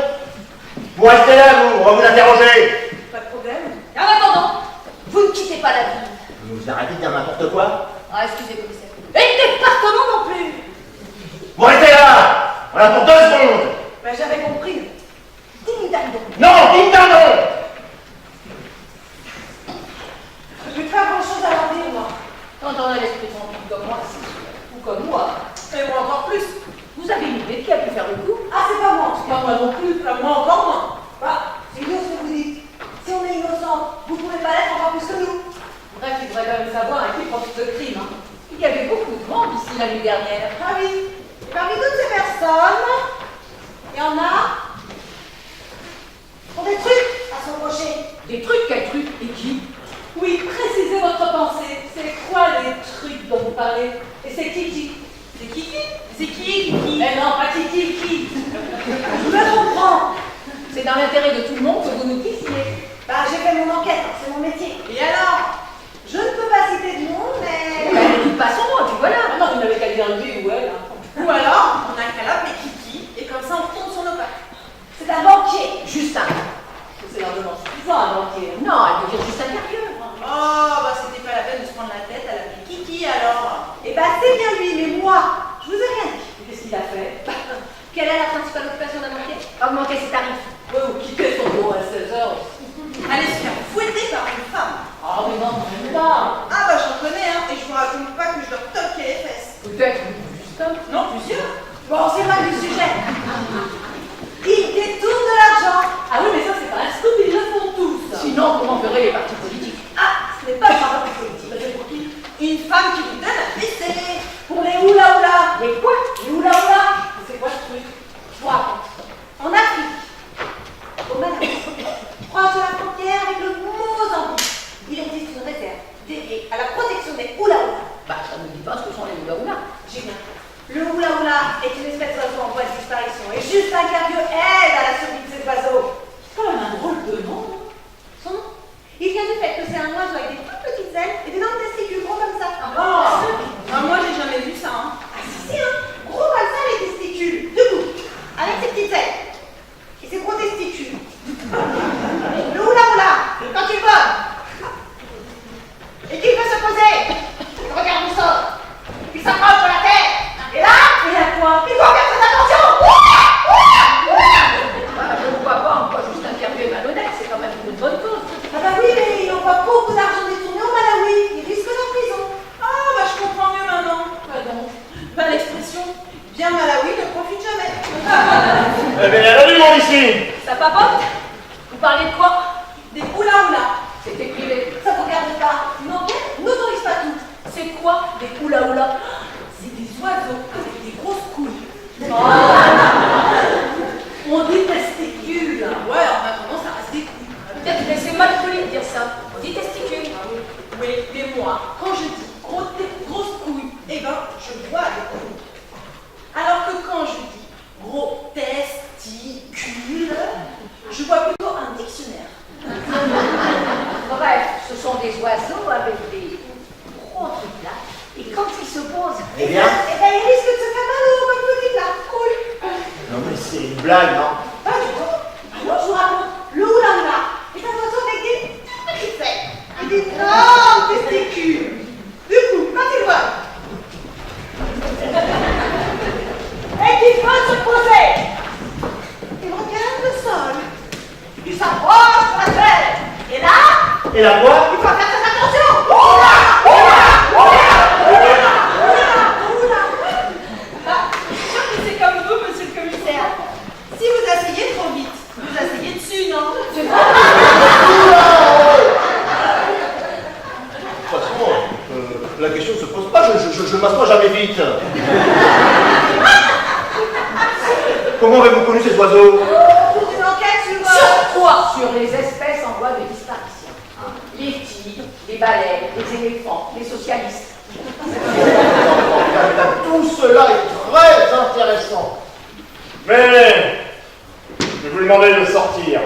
Vous restez là, vous, on va vous interroger. Pas de problème. En attendant, vous ne quittez pas la ville. Vous arrêtez de dire n'importe quoi. Ah, excusez, commissaire. Et le département non plus. Vous restez là. Voilà pour 2 secondes. Ben, j'avais compris. Ding dang dong. Non, ding ding dong. Je vais pas grand chose à leur dire, moi. Quand on a l'esprit tranquille comme moi, c'est sûr. Ou comme moi. Et moi encore plus. Vous avez une idée de qui a pu faire le coup? Ah, c'est pas moi. C'est pas moi non plus. Pas moi encore moins. Bah, c'est nous ce que vous dites. Si on est innocent, vous pouvez pas l'être encore plus que nous. Bref, il faudrait quand même savoir à qui profite ce crime. Hein. Il y avait beaucoup de monde ici la nuit dernière. Ah oui. Et parmi toutes ces personnes, il y en a qui ont des trucs à s'embaucher. Des trucs, quels trucs? Et qui? Oui, précisez votre pensée. C'est quoi les trucs dont vous parlez? Et c'est qui? C'est Kiki? C'est qui? Eh non, pas qui? Je me comprends. C'est dans l'intérêt de tout le monde que vous nous disiez. Bah, j'ai fait mon enquête, hein, c'est mon métier. Et alors? Je ne peux pas citer de nom, mais... De toute façon, puis voilà. Ah non, vous n'avez qu'à dire lui ou elle. Hein. Ou alors, on a qu'à l'appeler Kiki, et comme ça, on retourne sur nos pattes. C'est un banquier. Justin. C'est largement suffisant un banquier. Non, elle veut dire Justin Carrieux. Oh, bah c'était pas la peine de se prendre la tête à l'appeler Kiki, alors. Eh bah, c'est bien lui, mais moi, je vous ai rien dit. Qu'est-ce qu'il a fait? Quelle est la principale occupation d'un banquier? Augmenter ses tarifs. Oui, ou quitter son bureau à 16h. Allez se faire fouetter par une femme. Ah, mais non, même pas. Ah bah j'en connais, hein, et je vous raconte pas que je leur toquais les fesses. Peut-être Justin. Non, plusieurs. Bon, c'est pas du sujet. Ils détournent de l'argent. Ah oui, mais ça, c'est pas un scoop, ils le font tous. Sinon, comment feraient les partis politiques? Ah, ce n'est pas le parti politique. C'est pour qui? Une femme qui vous donne à baisser. Pour les oula-oula. Les quoi? Les oula-oula. C'est quoi ce truc? Je vous raconte. En Afrique, au Malawi, proche de la frontière avec le Mozambique, il existe une réserve dédiée à la protection des oula-oula. Bah, ça ne me dit pas ce que sont les oula-oula. J'ai bien. Le oula-oula est une espèce d'oiseau en voie de disparition et Justin Carrieux aide à la survie de ces oiseaux. C'est quand même un drôle de nom. Son nom, il vient du fait que c'est un oiseau avec des toutes petites ailes et d'énormes testicules gros comme ça. Moi, j'ai jamais vu ça. Hein. Ah si, hein, gros comme ça les testicules, debout, avec ses petites ailes et ses gros testicules. Le oula-oula, quand il vole et qu'il veut se poser, il regarde au sol, il s'accroche sur la terre et là, il a quoi? Il faut faire très attention. Je ne vois pas en quoi Justin Carrieux est malhonnête, c'est quand même une bonne cause. Ah bah oui, mais ils n'ont pas beaucoup d'argent du tout. petits testicules. Oui, mais moi, quand je dis grosse couille, eh ben, je vois les couilles. Alors que quand je dis gros testicule, je vois plutôt un dictionnaire. Bref, ce sont des oiseaux avec des gros trucs là. Et quand ils se posent, Eh bien, Eh ben, il risque de se faire mal au petit là. Cool. Non mais c'est une blague, non? Pas du tout. Alors, je vous raconte, le hula-hula est un oiseau avec des petites ailes et des grands testicules. Du coup, quand il voit et qu'il veut se poser, il regarde le sol, il s'approche de la terre, et là, et la voix? il faut faire très attention. Oula, oula, oula, oula, oula, oula. Ah, je suis sûre que c'est comme vous, monsieur le commissaire. Si vous asseyez trop vite, vous asseyez dessus, non? De toute façon, la question ne se pose pas, je m'assois jamais vite. Comment avez-vous connu ces oiseaux? Pour une enquête sur... sur quoi? Sur les espèces en voie de disparition. Les tigres, les baleines, les éléphants, les socialistes. Tout cela est très intéressant. Mais je vais vous demander de sortir.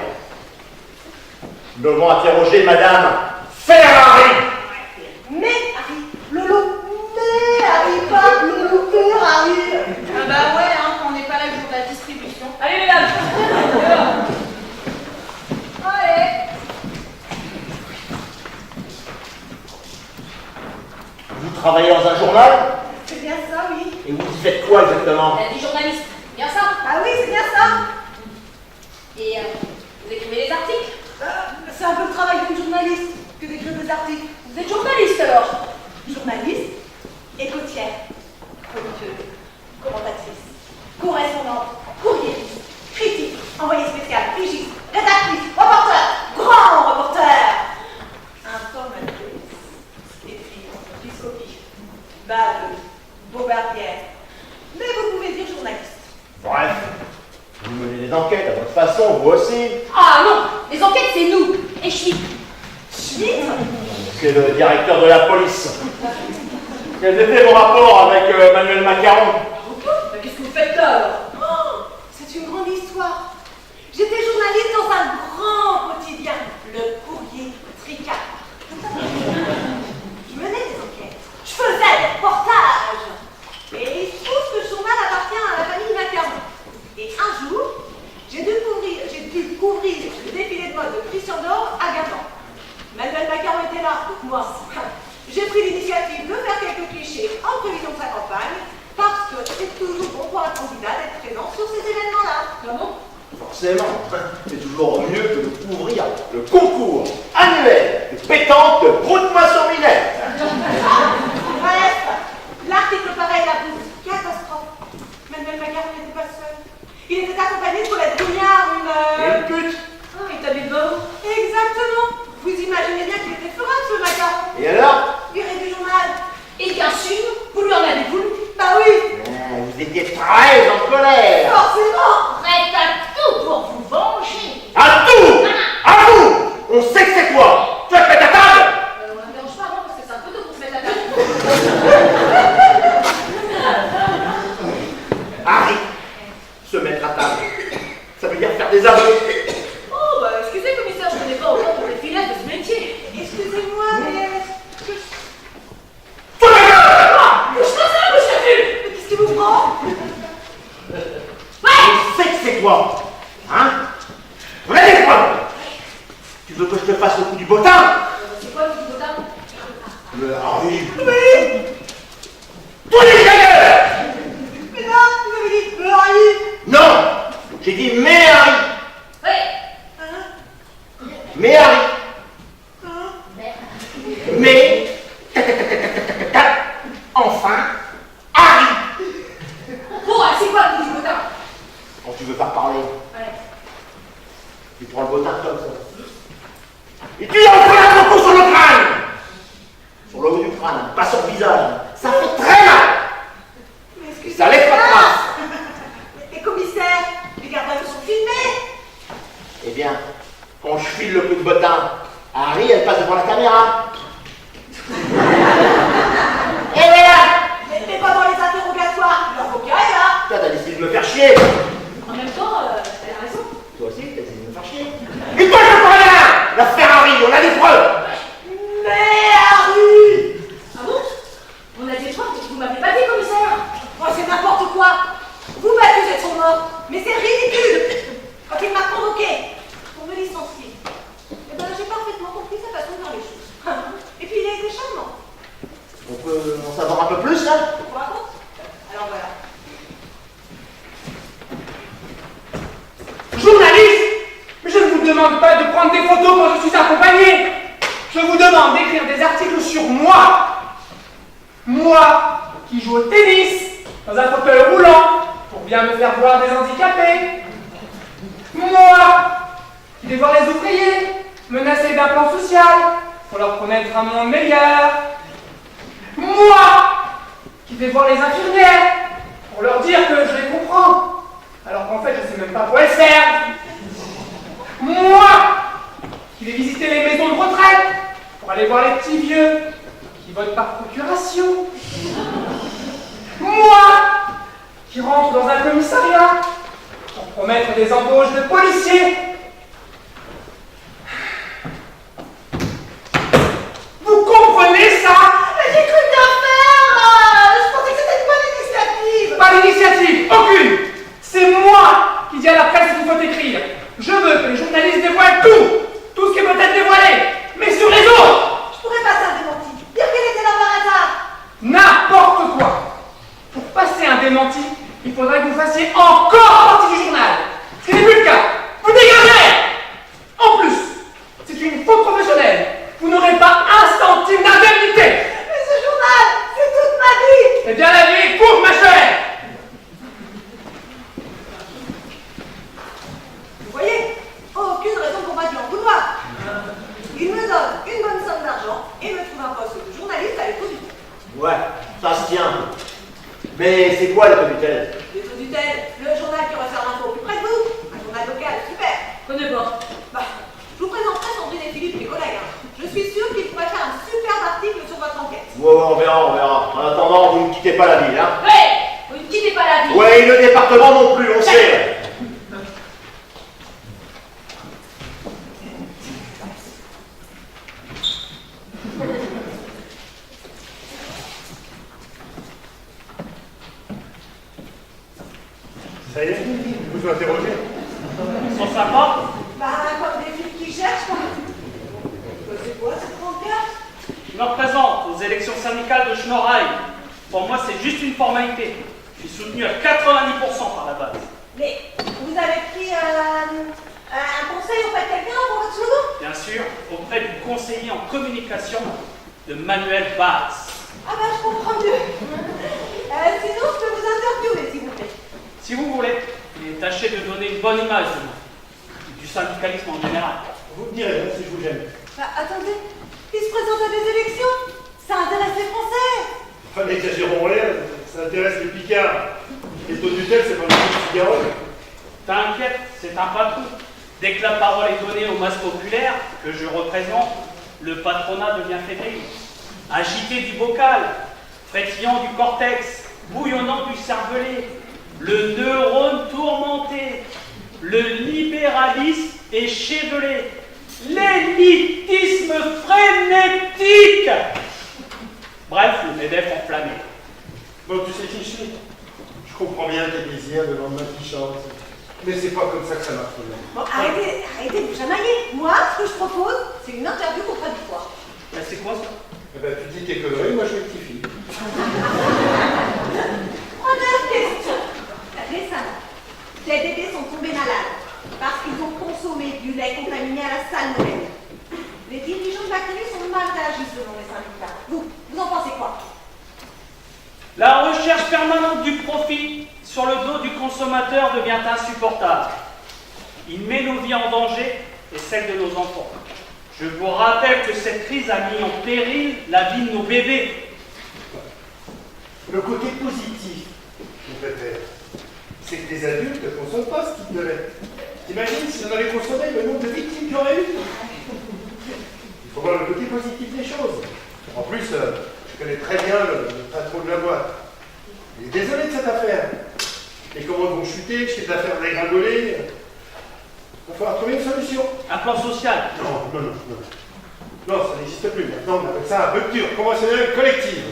Nous devons interroger Madame Ferrari. Mais Harry, Lolo, mais Harry, pas Lolo, Ferrari. Ah bah ouais, hein, quand on n'est pas là le jour de la distribution. Allez, mesdames. Allez. Vous travaillez dans un journal? C'est bien ça, oui. Et vous y faites quoi exactement? Elle a dit journaliste. Bien ça. Ah oui, c'est bien ça. Et vous écrivez des articles? C'est un peu le travail d'une journaliste que d'écrire des articles. Vous êtes journaliste alors? Journaliste, écoutière, chroniqueuse, commentatrice, correspondante, courriériste, critique, envoyée spéciale, pigiste, rédactrice, reporter, grand reporter, informatrice, écrire, biscopie, baveuse, bombardière. Mais vous pouvez dire journaliste. Bref, vous menez des enquêtes à votre façon, vous aussi. Ah non, les enquêtes c'est nous. Et Schmitt. Schmitt? C'est le directeur de la police. Quels étaient vos rapports avec Manuel Macaron? Mais qu'est-ce que vous faites là alors? Oh, c'est une grande histoire. J'étais journaliste dans un grand quotidien, le Courrier Tricard. Je menais des enquêtes, je faisais des reportages. Et il se trouve que ce journal appartient à la famille Macaron. Et un jour, j'ai dû couvrir le défilé de mode de Christian Dior à Guingamp. Manuel Macaron était là, donc moi, j'ai pris l'initiative de faire quelques clichés en prévision de sa campagne, parce que c'est toujours bon pour un candidat d'être présent sur ces événements-là. Comment? Forcément, c'est toujours mieux que de couvrir le concours annuel de pétanque de Broute-Moisson-Minette. Bref, l'article pareil la bouse, catastrophe. Manuel Macaron n'était pas seul. Il était accompagné de Colette Bougnard, Et une pute. Et t'as des bords? Exactement. Vous imaginez bien qu'il était féroce, ce Macaron. Et alors? Viré du journal. Et bien sûr, vous lui en avez voulu. Bah oui, Vous étiez très en colère. forcément. Prête à tout pour vous venger. À tout. À vous. On sait que c'est quoi. Tu as fait ta table. On ne dérange pas, non, parce que c'est un peu tôt pour se mettre à table. Harry, se mettre à table, ça veut dire faire des aveux. Oh, bah excusez, commissaire, je connais pas autant toutes les finesses de ce métier. Excusez-moi, mais... Faut la gueule. Je fais ça, monsieur Full. Mais qu'est-ce qui vous prend? On sait que c'est quoi. Hein? Voilà les preuves. Tu veux que je te fasse le coup du bottin? C'est quoi le petit bottin? Le Harry. Oui. Tous les gagneurs. Mais non, vous avez dit Harry. Non, j'ai dit mais Harry. Oui. Hein? Mais Harry. Hein? Mais. Enfin, Harry. Bon, c'est quoi le petit bottin? Quand tu veux faire parler, Ouais. tu prends le bottin comme ça. Et tu envoies un coup sur le crâne. Sur le haut du crâne, pas sur le visage. Ça fait très mal. Mais excusez-moi. Ça laisse pas de trace. Les commissaires, les gardes à vue sont filmés. Eh bien, quand je file le coup de bottin, Harry, elle passe devant la caméra. caméra. Et voilà. Mais pas dans les interrogatoires, l'avocat est là. Toi, t'as décidé de me faire chier. En même temps, elle a raison. Toi aussi, t'as décidé de me faire chier. Et toi, je connais rien. La Ferrari, on a des preuves. Merde! Ah bon? On a des preuves, vous m'avez pas dit, commissaire. Oh, c'est n'importe quoi. Vous m'accusez de son mort, mais c'est ridicule. Quand il m'a convoqué pour me licencier, eh ben, j'ai parfaitement compris sa façon de faire les choses. Et puis il a été charmant. On peut en savoir un peu plus, là? Je vous raconte? Alors voilà. Journaliste! Mais je ne vous demande pas de prendre des photos quand je suis accompagné. Je vous demande d'écrire des articles sur moi. Moi, qui joue au tennis, dans un fauteuil roulant, pour bien me faire voir des handicapés. Moi, qui vais voir les ouvriers, menacés d'un plan social, pour leur promettre un monde meilleur. Moi, qui vais voir les infirmières, pour leur dire que je les comprends, alors qu'en fait je ne sais même pas quoi elles servent. Moi, qui vais visiter les maisons de retraite, pour aller voir les petits vieux, qui votent par procuration. Moi, qui rentre dans un commissariat, pour promettre des embauches de policiers. Vous comprenez ça? Mais j'ai cru bien faire! Je pensais que c'était une bonne initiative! Pas d'initiative, aucune! C'est moi qui dis à la presse qu'il faut écrire. Je veux que les journalistes dévoilent tout ce qui peut être dévoilé, mais sur les autres! Je pourrais passer un démenti. Dire qu'elle était là par hasard! N'importe quoi! Pour passer un démenti, il faudrait que vous fassiez encore partie du journal. Ce qui n'est plus le cas. Vous dégagez! En plus, c'est une faute professionnelle. Vous n'aurez pas un centime d'indemnité. Mais ce journal, c'est toute ma vie! Eh bien, la vie est courte, ma chère. Vous voyez, aucune raison pour moi de l'en vouloir. Il me donne une bonne somme d'argent et me trouve un poste de journaliste à l'écoute du temps. Ouais, ça se tient. Mais c'est quoi le Tell? L'écho du Tel, le journal qui ressort l'info au plus près de vous. Un journal local, super. Connais pas. Bah, je vous présenterai Sandrine et Philippe, mes collègues. Je suis sûre qu'ils pourraient faire un superbe article sur votre enquête. Ouais, on verra, on verra. En attendant, vous ne quittez pas la ville, hein? Ouais, vous ne quittez pas la ville. Ouais, et le département non plus, on sait. Ça y est, vous vous interrogez. Ils sont sympas. Bah, comme des filles qui cherchent, quoi. C'est quoi cette pancarte? Je me représente aux élections syndicales de Schnorrail. Pour moi, c'est juste une formalité. Je suis soutenu à 90% par la base. Mais vous avez pris un conseil auprès de quelqu'un pour votre slogan? Bien sûr, auprès du conseiller en communication de Manuel Valls. Ah bah, je comprends mieux. Sinon, je peux vous interviewer, s'il vous plaît. Si vous voulez, et tâchez de donner une bonne image de moi, du syndicalisme en général. Vous me direz si je vous gêne. Bah, attendez, il se présente à des élections. Ça intéresse les Français. Enfin, n'exagérons rien, ça intéresse les Picards. Les taux du tel, c'est pas le même Figaro. T'inquiète, c'est un patron. Dès que la parole est donnée aux masses populaires, que je représente, le patronat devient fébrile. Agité du bocal, frétillant du cortex, bouillonnant du cervelet, le neurone tourmenté, le libéralisme échevelé, l'élitisme frénétique. Bref, le MEDEF enflammé. Bon, tu sais qui je suis. Je comprends bien tes désirs de lendemain qui chantent. Mais c'est pas comme ça que ça marche. Bon, arrêtez de vous chamailler. Moi, ce que je propose, c'est une interview contradictoire. Ben, c'est quoi ça? Eh ben, tu dis tes conneries, moi je rectifie. Première question. Récemment, les bébés sont tombés malades parce qu'ils ont consommé du lait contaminé à la salmonelle. Les dirigeants de la clinique sont mal réagis selon les syndicats. Vous en pensez quoi? La recherche permanente du profit sur le dos du consommateur devient insupportable. Il met nos vies en danger et celle de nos enfants. Je vous rappelle que cette crise a mis en péril la vie de nos bébés. Le côté positif, mon pépère, c'est que les adultes ne consomment pas ce type de lait. T'imagines si on avait consommé le nombre de victimes qu'il y aurait eu? Il faut voir le côté positif des choses. En plus, je connais très bien le patron de la boîte. Il est désolé de cette affaire. Les commandes vont chuter, chiffre d'affaires dégringoler. Il va falloir trouver une solution. Un plan social. Non, non, ça n'existe plus. Maintenant, on appelle ça rupture conventionnelle collective.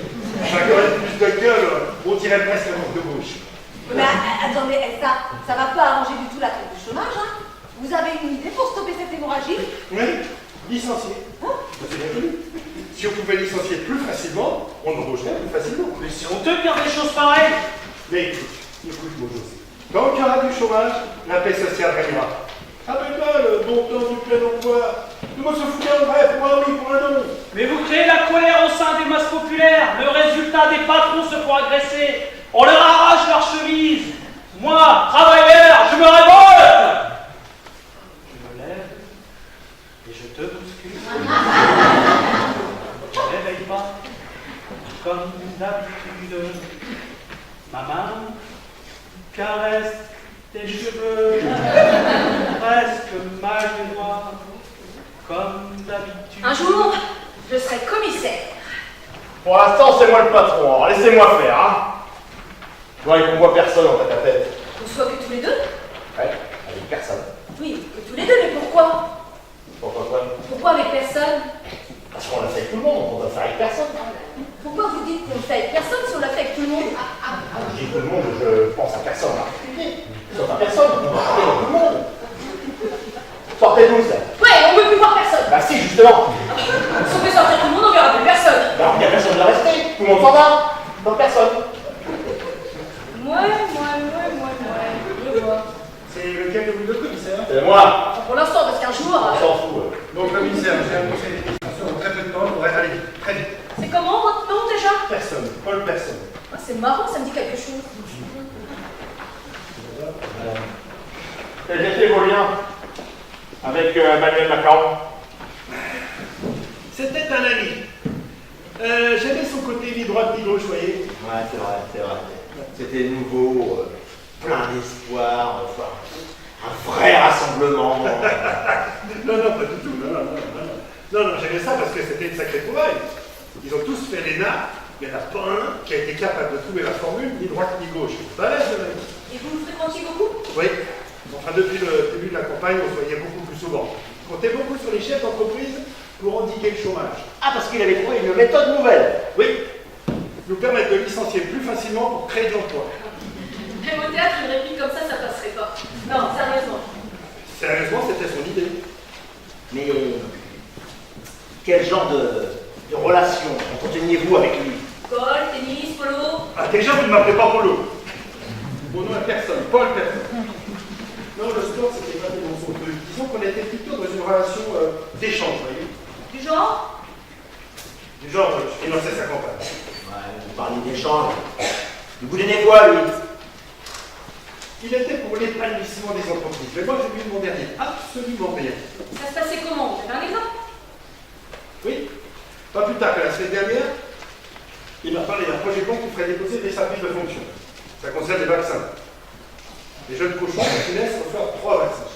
Chacun a plus de gueule, on dirait presque la manque de bouche. Mais attendez, ça va pas arranger du tout la crise du chômage, hein? Vous avez une idée pour stopper cette hémorragie? Oui, licencier. C'est bien connu. Si on pouvait licencier plus facilement, on embaucherait plus facilement. Mais c'est honteux de dire des choses pareilles. Mais écoute, mon José. Tant qu'il y aura du chômage, la paix sociale régnera. Rappelle-toi le bon temps du plein emploi. Tout le monde se foutait en vrai pour un oui, pour un non. Mais vous créez la colère au sein des masses populaires. Le résultat, des patrons se font agresser. On leur arrache leurs chemises. Moi, travailleur, je me révolte. Je me lève et je te bouscule. Je ne réveille pas, comme d'habitude. Ma main caresse tes cheveux, presque malinois, comme d'habitude. Un jour, je serai commissaire. Pour l'instant, c'est moi le patron, alors laissez-moi faire, hein. Tu vois, qu'on voit personne en tête à tête. Qu'on soit que tous les deux? Ouais, avec personne. Oui, que tous les deux, mais pourquoi? Pourquoi quoi? Pourquoi avec personne? Parce qu'on l'a fait avec tout le monde, on doit faire avec personne. Pourquoi vous dites qu'on le fait avec personne si on l'a fait avec tout le monde? Je dis tout le monde, je pense à personne en particulier. Sauf à personne, on va parler à tout le monde. Sortez tous là. Ouais, on veut plus voir personne. Bah si, justement. Si on fait sortir tout le monde, on verra plus personne. Bah il n'y a personne de rester, tout le monde s'en va. Donc personne. Je vois. C'est lequel de vous deux, commissaire? C'est moi. Pour l'instant, parce qu'un jour... On s'en fout. Donc, commissaire, j'ai un conseil d'administration en très peu de temps, on devrait aller vite, très vite. C'est comment votre nom déjà? Personne, Paul Personne. Ah, c'est marrant, ça me dit quelque chose. Quels étaient vos liens avec Manuel Macron? C'était un ami. J'avais son côté ni droite ni gauche, vous voyez. Ouais, c'est vrai. C'était nouveau, plein d'espoir, enfin, un vrai rassemblement. Non, pas du tout, non, j'aimais ça parce que c'était une sacrée trouvaille. Ils ont tous fait l'ENA, mais il n'y en a pas un qui a été capable de trouver la formule ni droite ni gauche. Balèze, le mec. Et vous le fréquentiez beaucoup? Oui. Enfin, depuis le début de la campagne, on se voyait beaucoup plus souvent. On comptait beaucoup sur les chefs d'entreprise pour endiguer le chômage. Ah, parce qu'il avait trouvé une méthode nouvelle. Oui. Nous permettre de licencier plus facilement pour créer de l'emploi. Même au théâtre, une réplique comme ça passerait pas. Non, sérieusement. Sérieusement, c'était son idée. Mais quel genre de relation entreteniez-vous avec lui? Golf, tennis, polo. Ah, déjà, vous ne m'appelez pas Polo. Mon nom est Personne, Paul Personne. Non, le sport, c'était pas tellement son truc. Disons qu'on était plutôt dans une relation d'échange, vous voyez. Du genre? Du genre, je finançais sa campagne. Ouais, vous parlez d'échange. Il vous donnait quoi, lui? Il était pour l'épanouissement des entreprises. Mais moi, je lui demandais rien. Absolument rien. Ça se passait comment? Vous avez un exemple? Oui. Pas plus tard que la semaine dernière, il m'a parlé d'un projet bon qui ferait déposer des services de fonction. Ça concerne les vaccins. Les jeunes cochons qui laissent reçoivent 3 vaccins.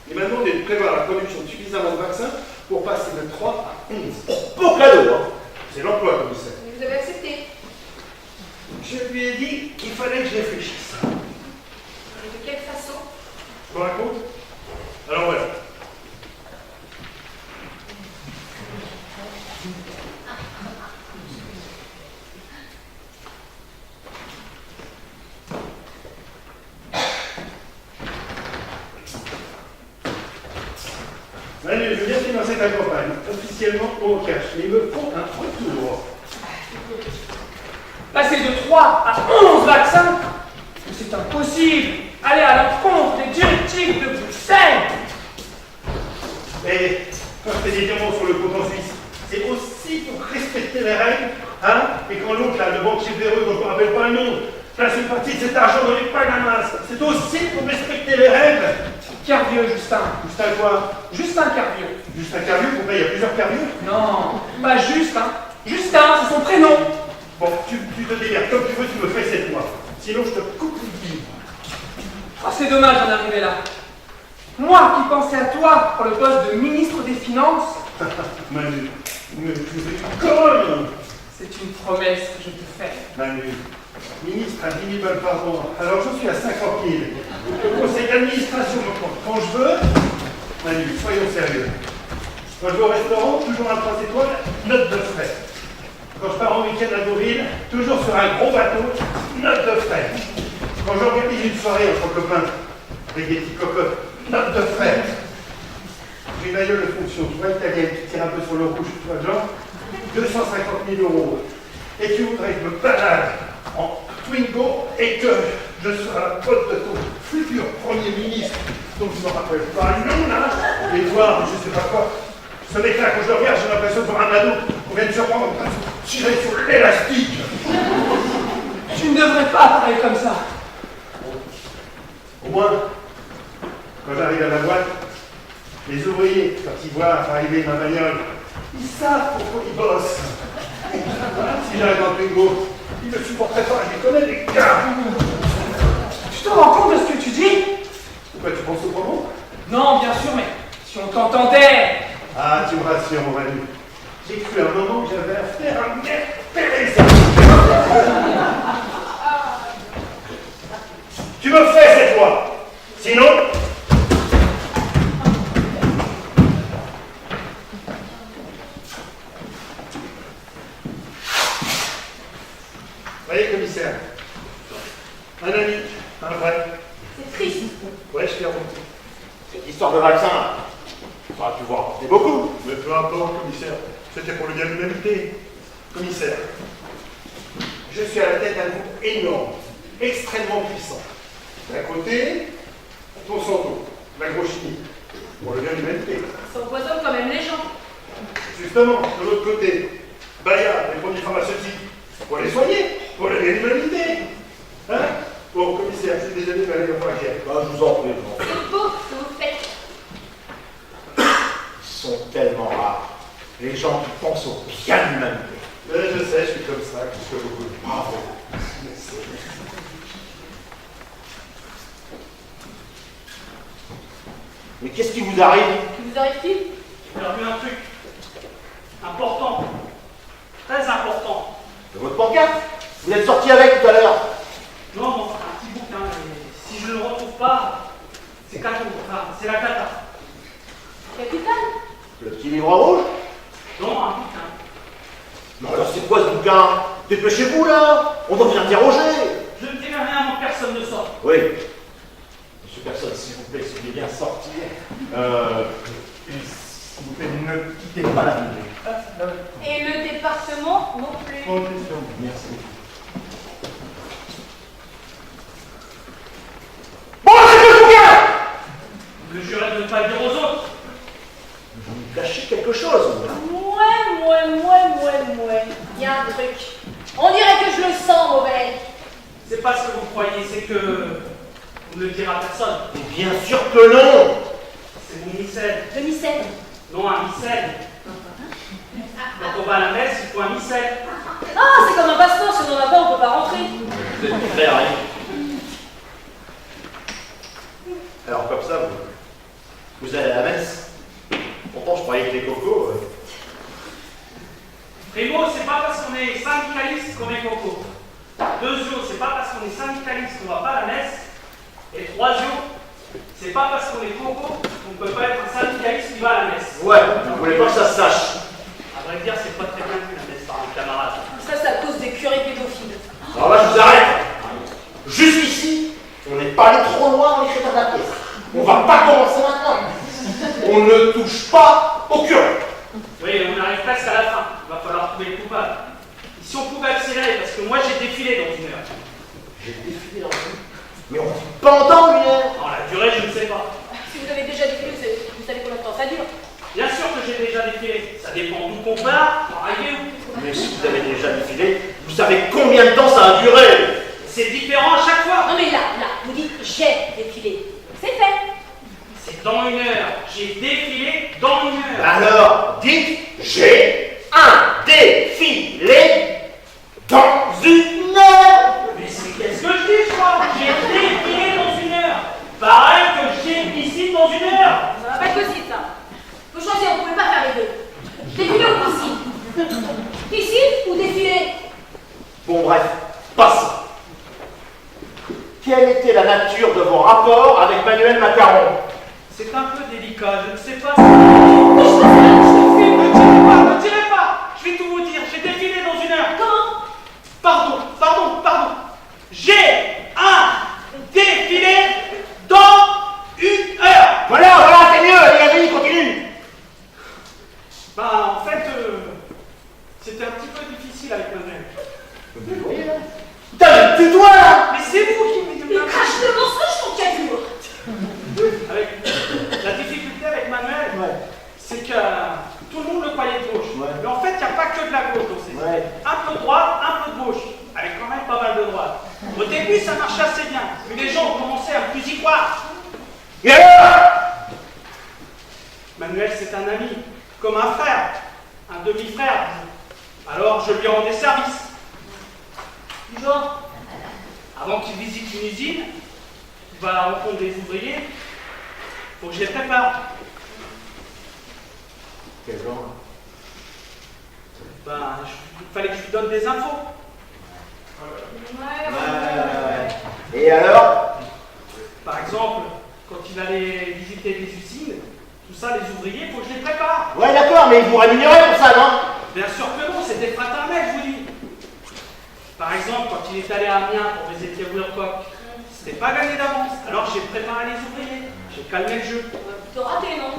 Il m'a demandé de prévoir la production de suffisamment de vaccins pour passer de 3 à 11. Beau cadeau, hein. C'est l'emploi, commissaire. Vous avez accepté. Je lui ai dit qu'il fallait que je réfléchisse. Et de quelle façon? Je vous raconte? Alors voilà. Manu, je viens de financer ta campagne, officiellement au cash, mais il me faut un retour. Passer de 3 à 11 vaccins, c'est impossible. Aller à l'encontre des directives de Bruxelles. Mais quand je fais des virements sur le compte en Suisse, c'est aussi pour respecter les règles, hein? Et quand l'autre, là, le banquier véreux, dont je ne me rappelle pas le nom, place une partie de cet argent dans les Panamas, c'est aussi pour respecter les règles. Carvieux, Justin. Justin quoi? Justin Carvieux. Justin Carvieux? Pourquoi il y a plusieurs Carvieux? Non, pas Justin. Justin, c'est son prénom. Bon, tu te démerdes comme tu veux, tu me fais 7 mois. Sinon, je te coupe le bille. Oh, c'est dommage d'en arriver là. Moi qui pensais à toi pour le poste de ministre des Finances. Manu, mais tu es conne. C'est une promesse que je te fais. Manu, ministre à 10 000 balles par mois, alors je suis à 50 000. Le conseil d'administration me compte quand je veux. Manu, soyons sérieux. Quand je vais au restaurant, toujours un 3 étoiles, note de frais. Quand je pars en week-end à Deauville, toujours sur un gros bateau, note de frais. Quand j'organise une soirée entre copains, avec des petites cocottes, note de frais. J'ai une aïeule de fonction, tu vois, italienne, qui tire un peu sur le rouge, tu vois, genre, 250 000 €. Et tu voudrais que je me balade en Twingo et que je sois à la pote de ton futur Premier ministre, dont je ne me rappelle pas le nom, là, et voir, je sais pas quoi. Ce mec-là, quand je le regarde, j'ai l'impression de voir un ado qu'on vient de surprendre en train de tirer sur l'élastique. Tu ne devrais pas parler comme ça. Au moins, quand j'arrive à la boîte, les ouvriers, quand ils voient arriver ma bagnole, ils savent pourquoi ils bossent. Si j'arrive en Twingo, ils ne me supporteraient pas, je les connais, les gars. Tu te rends compte de ce que tu dis? Pourquoi tu penses au promo? Non, bien sûr, mais si on t'entendait. Ah, tu me rassures, mon Manu. J'ai cru à un moment que j'avais affaire à Mère Teresa. Tu me fais cette fois. Sinon... Voyez, commissaire. Un ami, un vrai. C'est triste. Ouais, je t'ai remonté. Cette histoire de vaccin, là, ça a pu vous rapporter beaucoup. Mais peu importe, commissaire. C'était pour le bien de l'humanité. Commissaire, je suis à la tête d'un groupe énorme, extrêmement puissant. D'un côté, Monsanto, l'agrochimie, pour le bien de l'humanité. Ça empoisonne quand même les gens. Justement, de l'autre côté, Bayer, les produits pharmaceutiques, pour les soigner, pour le bien de l'humanité. Hein? Bon, commissaire, c'est désolé, mais allez, on va faire. Bah, je vous en prie. C'est beau ce que vous faites. Ils sont tellement rares, les gens qui pensent au bien de l'humanité. Je sais, je suis comme ça, je suis beaucoup. Bravo. Mais qu'est-ce qui vous arrive? Que vous arrive-t-il? J'ai perdu un truc important, très important. De votre pancarte? Vous êtes sorti avec tout à l'heure? Non, bon, un petit bouquin, mais si je ne le retrouve pas, c'est cadeau, enfin, c'est la cata. Capitaine? Le petit livre rouge? Non, un bouquin. Non, alors c'est quoi ce bouquin? Dépêchez-vous là! On doit vous interroger! Je ne dirai rien avant que personne ne sorte. Oui. Monsieur Personne, s'il vous plaît, si vous voulez bien sortir. S'il vous plaît, ne quittez pas la ville. Et le département non plus. Merci. Le juré de ne pas le dire aux autres. Vous me cachez quelque chose. Il y a un truc. On dirait que je le sens mauvais. C'est pas ce que vous croyez, c'est que vous ne le direz à personne. Mais bien sûr que non! C'est mon missel. Le missel. Non, un missel. Quand on va à la messe, il faut un missel. Ah, c'est comme un passeport, si on n'en a pas, on ne peut pas rentrer. Vous êtes très rien. Alors comme ça, vous allez à la messe. Pourtant, je croyais que les cocos... Primo, c'est pas parce qu'on est syndicaliste qu'on est coco. Deuxio, c'est pas parce qu'on est syndicaliste qu'on va pas à la messe. Et troisio, c'est pas parce qu'on est coco qu'on ne peut pas être un syndicaliste qui va à la messe. Ouais, vous voulez pas que ça se sache. À vrai dire, c'est pas très bien vu la messe par les camarades. Ça, c'est à cause des curés pédophiles. Alors là, je vous arrête. Jusqu'ici, on n'est pas allé trop loin dans l'écriture de la pièce. On va pas commencer maintenant. On ne touche pas au curé. Oui, on arrive presque à la fin. Il va falloir trouver le coupable. Et si on pouvait accélérer, parce que moi j'ai défilé dans une heure. J'ai défilé dans une heure? Mais on dit pendant une heure. Non, la durée, je ne sais pas. Si vous avez déjà défilé, vous savez combien de temps ça dure. Bien sûr que j'ai déjà défilé. Ça dépend d'où qu'on part, arrivé où. Mais si vous avez déjà défilé, vous savez combien de temps ça a duré? C'est différent à chaque fois. Non mais là, vous dites j'ai défilé. C'est fait. C'est dans une heure. J'ai défilé dans une heure. Alors, dites, j'ai un défilé dans une heure. Mais c'est qu'est-ce que je dis, je crois? J'ai défilé dans une heure. Pareil que j'ai ici dans une heure. Ça va pas être possible, ça. Faut choisir, on ne pouvait pas faire les deux. bref, passons. Quelle était la nature de vos rapports avec Manuel Macaron? C'est un peu délicat, je ne sais pas. Ne tirez pas. Je vais tout vous dire. J'ai défilé dans une heure. Comment? Pardon. J'ai un défilé dans une heure. Voilà, c'est mieux, les amis, continue. Bah, en fait, c'était un petit peu difficile avec Manuel. Putain, tais-toi là. Mais c'est vous qui me Mais crache le mensonge, ton cadeau. Avec la difficulté avec Manuel, c'est que tout le monde le croyait de gauche. Mais en fait, il n'y a pas que de la gauche dans ces Ouais. Un peu de droite, un peu de gauche, avec quand même pas mal de droite. Au début, ça marchait assez bien, mais les gens ont commencé à plus y croire. Et alors? Manuel, c'est un ami, comme un frère, un demi-frère. Alors, je lui rendais service. Du genre, avant qu'il visite une usine, il va à la rencontre des ouvriers, faut que je les prépare. Quel genre? Ben, il fallait que je lui donne des infos. Et alors? Par exemple, quand il allait visiter des usines, tout ça, les ouvriers, il faut que je les prépare. Ouais, d'accord, mais ils vous rémunéraient pour ça, non? Bien sûr que non, c'était fraternel, je vous dis. Par exemple, quand il est allé à Amiens pour visiter Wilcock, c'était pas gagné d'avance. Alors j'ai préparé les ouvriers, j'ai calmé le jeu. Plutôt raté, non?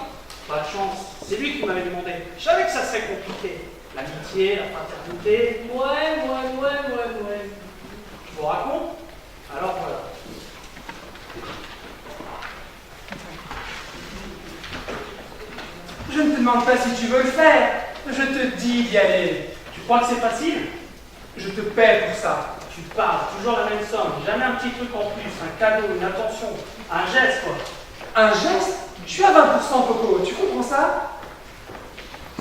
Pas de chance, c'est lui qui m'avait demandé. Je savais que ça serait compliqué. L'amitié, la fraternité. Ouais. Je vous raconte? Alors voilà. Je ne te demande pas si tu veux le faire. Je te dis d'y aller. Tu crois que c'est facile? Je te paie pour ça. Tu parles, toujours la même somme, jamais un petit truc en plus, un cadeau, une attention, un geste quoi. Un geste? Je suis à 20%, Coco. Tu comprends ça?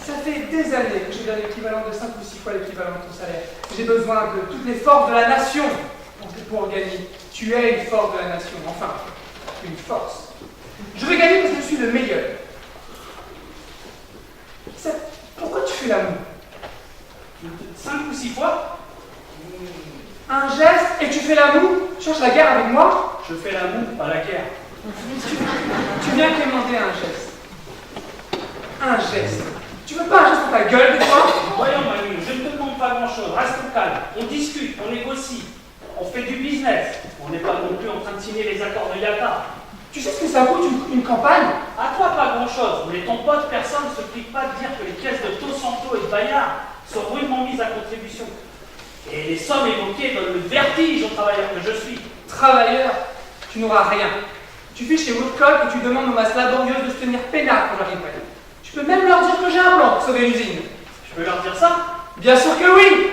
Ça fait des années que j'ai donné l'équivalent de 5 ou 6 fois l'équivalent de ton salaire. J'ai besoin de toutes les forces de la nation pour gagner. Tu es une force de la nation, enfin, une force. Je veux gagner parce que je suis le meilleur. Pourquoi tu fais l'amour? 5 ou 6 fois? Un geste et tu fais l'amour? Tu cherches la guerre avec moi? Je fais l'amour, pas la guerre. Tu viens demander un geste. Un geste. Tu veux pas un geste pour ta gueule des fois? Voyons Manu, je ne te demande pas grand chose, reste calme. On discute, on négocie, on fait du business. On n'est pas non plus en train de signer les accords de Yalta. Tu sais ce que ça coûte une campagne? À toi pas grand chose, mais ton pote, personne ne se pique pas de dire que les caisses de Tosanto et de Bayard sont rudement mises à contribution. Et les sommes évoquées donnent le vertige aux travailleurs que je suis. Travailleur, tu n'auras rien. Tu fais chez Woodcock et tu demandes aux masses laborieuses de se tenir peinard quand j'arriverai. Tu peux même leur dire que j'ai un plan pour sauver l'usine. Je peux leur dire ça? Bien sûr que oui!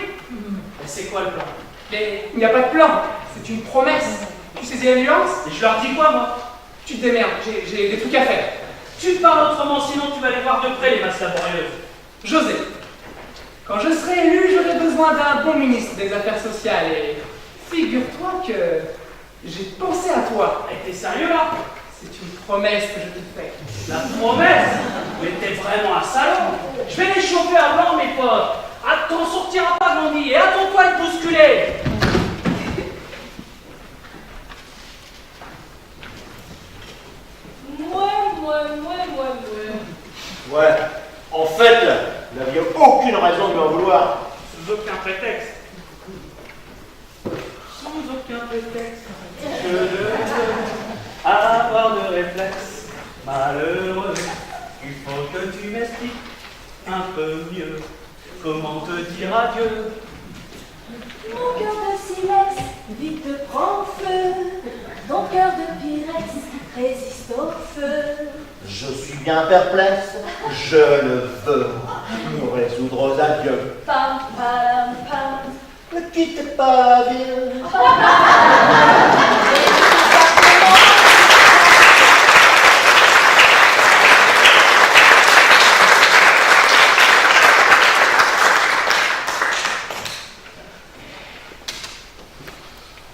Et c'est quoi le plan? Mais il n'y a pas de plan, c'est une promesse. Tu saisis la nuance? Et je leur dis quoi moi? Tu te démerdes, j'ai des trucs à faire. Tu parles autrement, sinon tu vas les voir de près les masses laborieuses. José, quand je serai élu, j'aurai besoin d'un bon ministre des Affaires sociales et figure-toi que j'ai pensé à toi. Et t'es sérieux là? C'est une promesse que je te fais. La promesse? Mais t'es vraiment un salaud! Je vais les chauffer à blanc, mes potes! Ah, t'en sortiras pas grandi et attends-toi à te bousculer! Ouais, en fait, vous n'aviez aucune raison de m'en vouloir. Sous aucun prétexte. Sans aucun prétexte. Je ne veux avoir de réflexe. Malheureux, il faut que tu m'expliques un peu mieux comment te dire adieu. Mon cœur de silex vite prend feu. Ton cœur de pyrex résiste au feu. Je suis bien perplexe, je ne veux me résoudre aux adieux. Pam, pam, pam. Ne quittez pas la ville.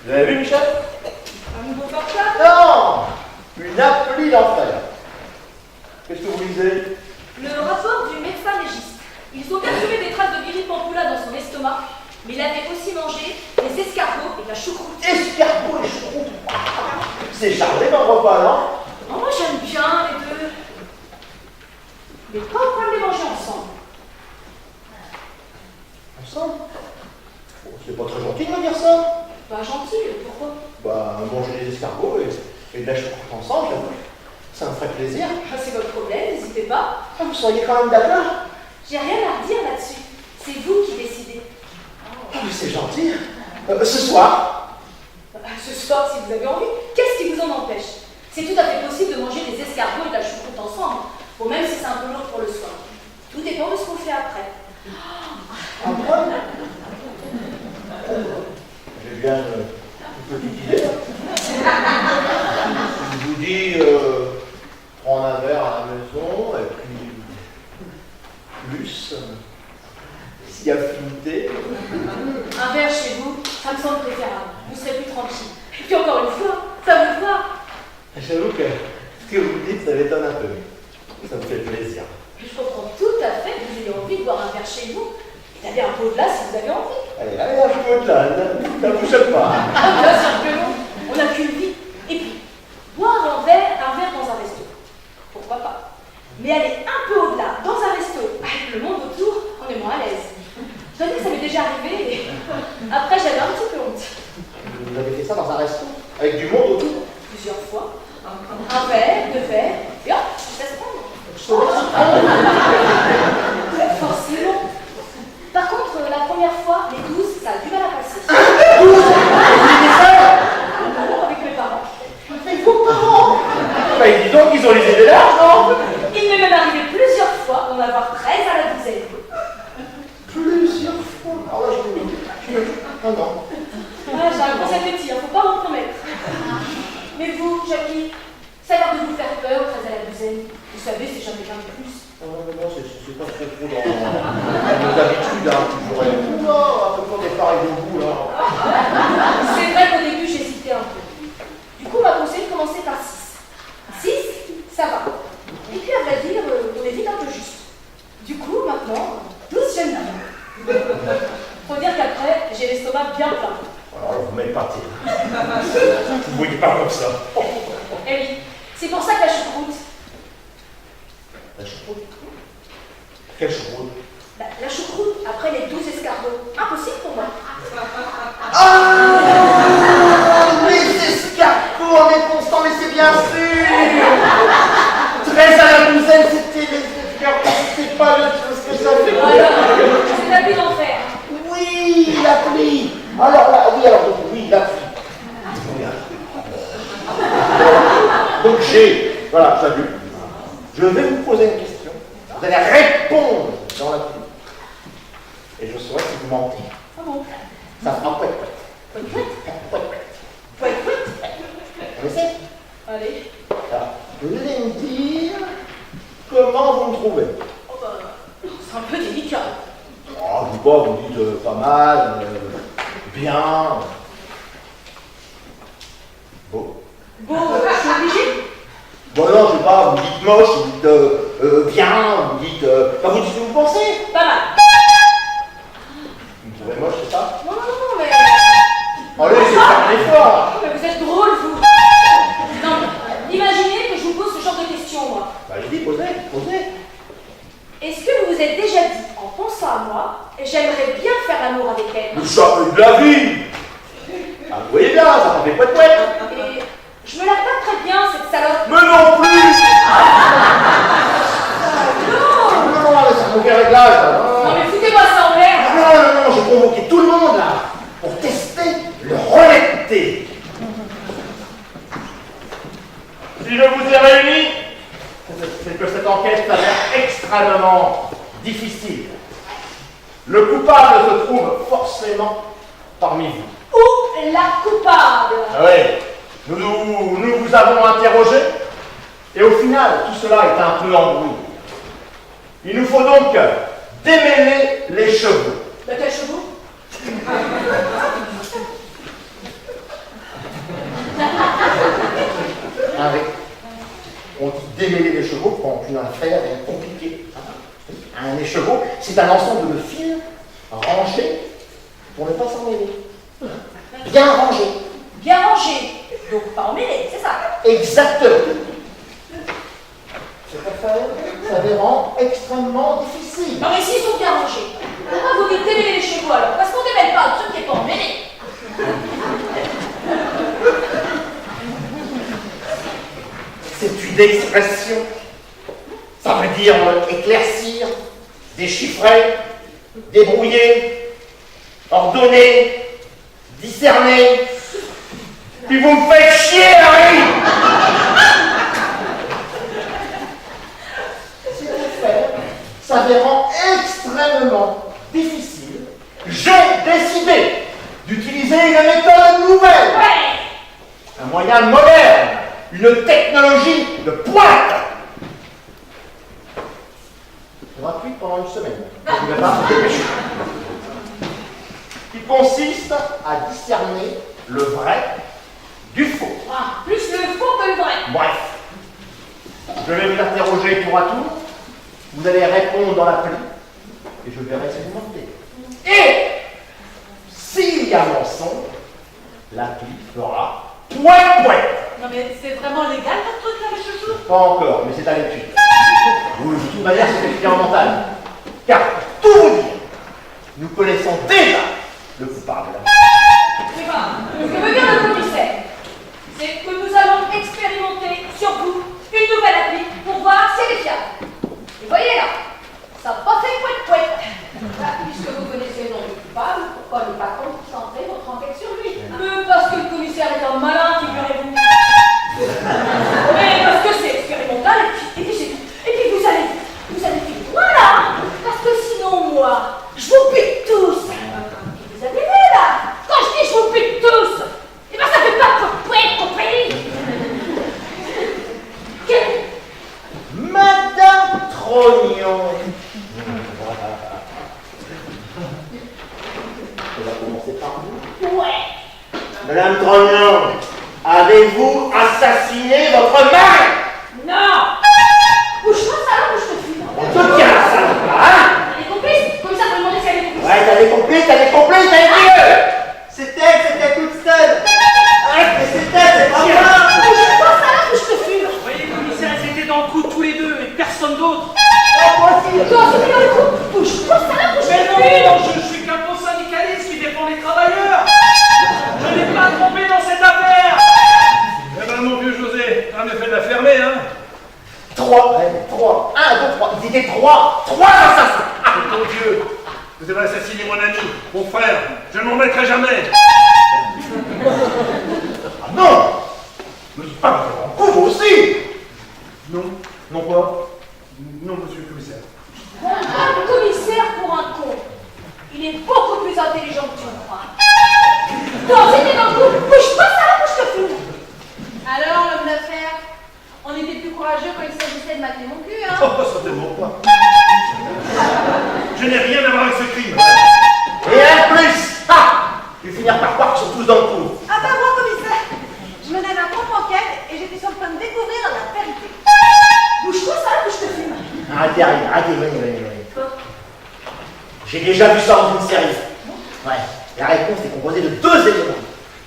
Vous avez vu, Michel? Un nouveau portable? Non! Une appli d'enfer. Qu'est-ce que vous lisez? Le rapport du médecin légiste. Ils ont capturé des traces de viripampoula dans son estomac. Mais il avait aussi mangé des escargots et de la choucroute. Escargot et choucroute. C'est chargé comme repas, non? Oh, moi j'aime bien les deux. Mais pas au point de les manger ensemble. Ensemble? Oh, c'est pas très gentil de me dire ça. Pas gentil, pourquoi? Bah, manger des escargots et de la choucroute ensemble, j'avoue. Ça me ferait plaisir. Ah, c'est votre problème, n'hésitez pas. Ah, vous seriez quand même d'accord? J'ai rien à redire là-dessus. C'est vous qui décidez. Ah, mais c'est gentil. Ce soir? Ce soir, si vous avez envie, qu'est-ce qui vous en empêche? C'est tout à fait possible de manger des escargots et de la choucroute ensemble. Bon, même si c'est un peu lourd pour le soir. Tout dépend de ce qu'on fait après. Après? J'ai bien une petite idée. Je vous dis, prendre un verre à la maison, et puis plus, si affinité. Un verre chez vous, ça me semble préférable. Vous serez plus tranquille. Et puis encore une fois, ça vous va. J'avoue que ce que vous dites, ça m'étonne un peu. Ça me fait plaisir. Je comprends tout à fait que vous ayez envie de boire un verre chez vous. Et d'aller un peu au-delà si vous avez envie. Allez, un peu au-delà, ne vous choque pas. Ah, bien sûr que non. On n'a qu'une vie. Et puis, boire un verre dans un resto. Pourquoi pas? Mais aller un peu au-delà, dans un resto, avec le monde autour, on est moins à l'aise. Je dois dire que ça m'est déjà arrivé et après j'avais un petit peu honte. Vous avez fait ça dans un resto? Avec du monde autour? Plusieurs fois. Un verre, deux verres, et hop, ça se prend. Forcément. Par contre, la première fois, les 12, ça a du mal à passer. 12? Avec mes parents. Avec vos parents? Bah, dis donc, ils ont les idées larges, non? Il m'est même arrivé plusieurs fois d'en avoir 13 à la douzaine. Plusieurs fois? Ah ouais, je ah non. Ouais, j'ai un gros appétit, faut pas m'en promettre. Mais vous, Jackie, ça a l'air de vous faire peur, 13 à la douzaine. Vous savez, c'est jamais bien de plus. Non, c'est pas très trop dans nos habitudes, hein, toujours. Oula, à peu près des pareils de vous, là. C'est vrai qu'au début, j'hésitais un peu. Du coup, on m'a conseillé de commencer par 6. 6, ça va. Et puis, à vrai dire, on est vite un peu juste. Du coup, maintenant, 12, j'aime bien. Faut dire qu'après, j'ai l'estomac bien plein. Alors, vous m'avez parti. Vous ne voyez pas comme ça. Eh oui, c'est pour ça que la choucroute. La choucroute? Quelle choucroute? Bah, la choucroute, après les 12 escargots. Impossible pour moi. Ah, les escargots en est constant, mais c'est bien sûr. 13 à la douzaine, c'était les escargots, c'est pas le chose que ça fait. Voilà, c'est la pluie d'enfer. Oui, la pluie. Alors là, oui, la pluie. Donc voilà, j'ai vu. Je vais vous poser une question. Vous allez répondre dans la pluie. Et je saurai si vous mentez. Ah bon? Ça fera pouet. Pouet. On essaie? Allez. Alors, vous allez me dire comment vous me trouvez. Oh bah, c'est un peu délicat. Oh, je dis pas, vous me dites pas mal, bien. Beau. Bon, je suis obligée. Bon, non, je sais pas, vous me dites moche, vous me dites bien, vous me dites. Enfin, vous dites ce que vous pensez. Pas mal. Vous me trouvez moche, c'est ça? Non, mais. Allez, c'est faire un effort. Mais vous êtes drôle, vous. Non, imaginez que je vous pose ce genre de questions, moi. Bah, je dis, posez. Est-ce que vous vous êtes déjà dit, en pensant à moi, j'aimerais bien faire l'amour avec elle? Le jamais de la vie. Ah, vous voyez bien, ça fait pouet. Et je me la pas très bien, cette salope. Mais non plus. Non, c'est un mauvais réglage, là. Non, mais foutez-moi ça en l'air. Non, j'ai convoqué tout le monde, là, pour tester leur honnêteté. Si je vous ai réunis, c'est que cette enquête s'avère extrêmement difficile. Le coupable se trouve forcément parmi vous. Ou la coupable. Ah oui, nous vous avons interrogé, et au final, tout cela est un peu embrouillé. Il nous faut donc démêler les chevaux. De quels chevaux? Ah oui. On dit démêler les chevaux pour qu'une affaire est compliquée. Un écheveau, c'est un ensemble de fils rangés pour ne pas s'en mêler. Bien rangé. Bien rangé. Donc pas emmêlé, c'est ça? Exactement. Cette affaire s'avérant extrêmement difficile. Non mais s'ils sont bien rangés, pourquoi vous dites démêler chez vous alors? Parce qu'on démêle pas un truc qui est pas emmêlé. C'est une expression. Ça veut dire éclaircir, déchiffrer, débrouiller, ordonner, discerner. Puis vous me faites chier, Harry! Cette affaire s'avérant extrêmement difficile, j'ai décidé d'utiliser une méthode nouvelle. Un moyen moderne, une technologie de pointe. Gratuite pendant une semaine. Vous voulez pas dépêcher. Qui consiste à discerner le vrai du faux. Ah, plus le faux que le vrai. Bref, je vais vous interroger tour à tour. Vous allez répondre dans l'appli et je verrai si vous mentez. Et s'il y a mensonge, l'appli fera point. Non mais c'est vraiment légal votre truc là, les chouchous? Pas encore, mais c'est à l'étude. Oui, de toute manière, c'est expérimental. Car, pour tout vous dire, nous connaissons déjà le coupable. C'est pas. Ce que veut dire le commissaire, c'est que nous allons expérimenter sur vous une nouvelle appli pour voir si elle est fiable. Et voyez là, ça n'a pas fait pouet. Puisque vous connaissez le nom du coupable, pourquoi ne pas concentrer votre enquête sur lui? Parce que le commissaire est un malin, figurez-vous. Mais parce que c'est expérimental, et puis c'est tout. Et puis vous allez finir. Voilà. Parce que sinon, moi, je vous pique tous. Vous avez vu là? Quand je dis je vous pique tous, et bien ça fait pas compris. Madame Trognon. On va commencer par vous. Ouais. Madame Trognon, avez-vous assassiné votre mari? Non. Bouge-toi, ça bouge te fume. On te tient à ça, hein? Elle est complice? Comme ça, vous me demandez si elle est complice. Ouais, t'as des complices, t'as mieux. C'était toute seule. Arrête, mais c'est pas moi. Bouge-toi, ça bouge te fume. Vous voyez, commissaire, ils étaient dans le coup tous les deux et personne d'autre. Toi aussi, dans le coup. Bouge-toi, ça bouge te Mais fume. non, je suis qu'un faux syndicaliste qui défend les travailleurs. Je n'ai pas trompé dans cette affaire. Eh ben, mon vieux José, t'as fait de la fermer, hein? 3. 1, 2, 3. Ils étaient 3 assassins. Mon Dieu, vous avez assassiné mon ami, mon frère. Je ne m'en remettrai jamais. Ah non. Ne dites pas que vous aussi. Non. Non quoi? Non, monsieur le commissaire. Un commissaire pour un con. Il est beaucoup plus intelligent que tu le crois. Non, c'était dans le coup. Bouge-toi, ça bouge te fume. Alors, l'homme d'affaires, on était plus courageux quand il s'agissait de mater mon cul, hein? Oh, certainement pas. Je n'ai rien à voir avec ce crime. Et un plus. Ah. Je vais finir par croire qu'ils sont tous dans le coup. Ah bah moi, commissaire, je menais ma propre enquête et j'étais sur le point de découvrir la vérité. Bouge-toi, ça bouge te fume. Arrêtez, venez. J'ai déjà vu ça dans une série. Ouais. La réponse est composée de 2 éléments.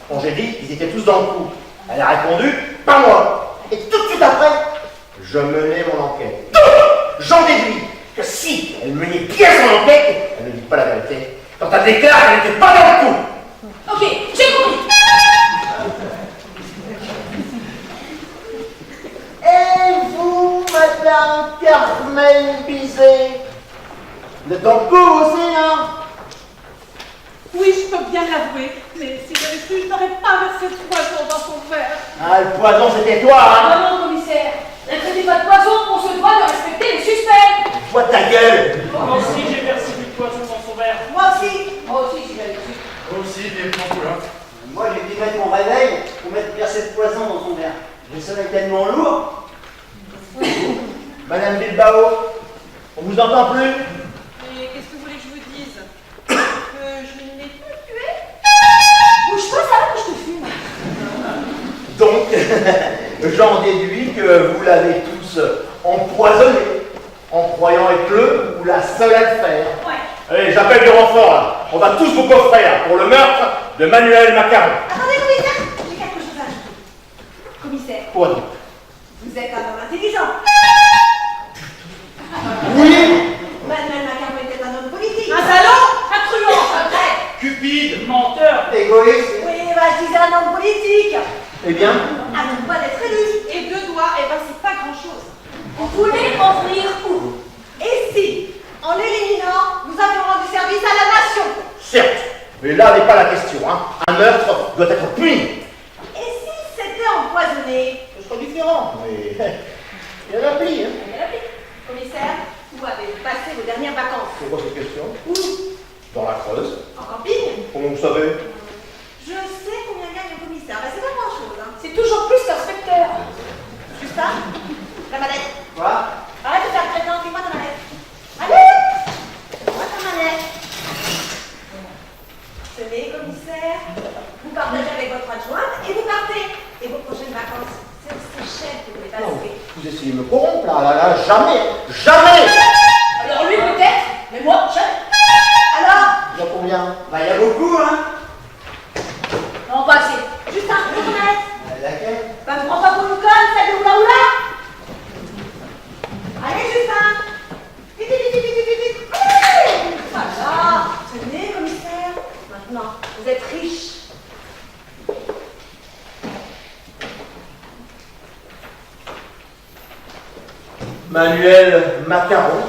Quand j'ai dit qu'ils étaient tous dans le coup, elle a répondu, pas moi. Et tout de suite après, je menais mon enquête. J'en déduis que si elle menait bien son enquête, elle ne dit pas la vérité. Quand elle déclare qu'elle n'était pas dans le coup. Ok, j'ai compris. Et vous, Madame Carmen Bizet, vous êtes dans le coup aussi, hein? Oui, je peux bien l'avouer, mais si j'avais su, je n'aurais pas versé de poison dans son verre. Ah, le poison, c'était toi, hein? Non, commissaire. Ne traitez pas de poison, on se doit de respecter les suspects. Toi, ta gueule! Moi aussi, j'ai versé du poison dans son verre. Moi aussi. Moi aussi, si j'avais su. Moi aussi, bien pour là. Moi, j'ai dû mettre mon réveil pour mettre verser de poison dans son verre. Le sommeil tellement lourd. Madame Bilbao, on vous entend plus? Mais qu'est-ce que vous voulez que je vous dise? Que je ne l'ai plus tué? Bouge-toi, ça bouge te fume. Donc, j'en déduis que vous l'avez tous empoisonné, en croyant être le ou la seule à le faire. Ouais. Allez, j'appelle du renfort, là. on va tous vous coffrer là, pour le meurtre de Manuel Macaron. Attendez, commissaire, j'ai quelque chose à ajouter. Commissaire, Quoi donc? vous êtes un homme intelligent. Oui. Manuel Macaron était un homme politique. Un salaud, un truand, Un vrai. Cupide, menteur. Égoïste. Oui, bah, je disais un homme politique. Eh bien, À deux doigts d'être élu. et 2 doigts, et ben c'est pas grand chose. Vous voulez en venir où? Et si, en l'éliminant, nous avions rendu service à la nation? Certes, mais là n'est pas la question. Hein. Un meurtre doit être puni. Et si c'était empoisonné? Ce serait différent, mais il y en a pris. Hein. Il y a la pique. Commissaire, où avez-vous passé vos dernières vacances? Pourquoi cette question? Où? Dans la Creuse. En camping? Comment vous savez? Je sais combien gagne le commissaire. Bah, c'est pas grand-chose, hein. C'est toujours plus qu'inspecteur. Justin, la mallette. quoi? Arrête de faire le président, dis-moi ta mallette. Allez! Dis-moi ta mallette. Tenez, commissaire. Vous partagez avec votre adjointe et vous partez. Et vos prochaines vacances, c'est au Seychelles que vous les Non, passerez. vous essayez de me corrompre là, jamais, jamais. Alors lui peut-être, mais moi jamais. Alors? Il y a combien? Bah, il y a beaucoup, hein. Non, pas assez. Justin, vous mallette. Laquelle? Bah, me prends pas pour une conne, celle de Oula. Allez, Justin. Vite, vite, vite, vite, vite, vite. Allez. Voilà. Tenez, commissaire. Maintenant, vous êtes riche. Manuel Macaron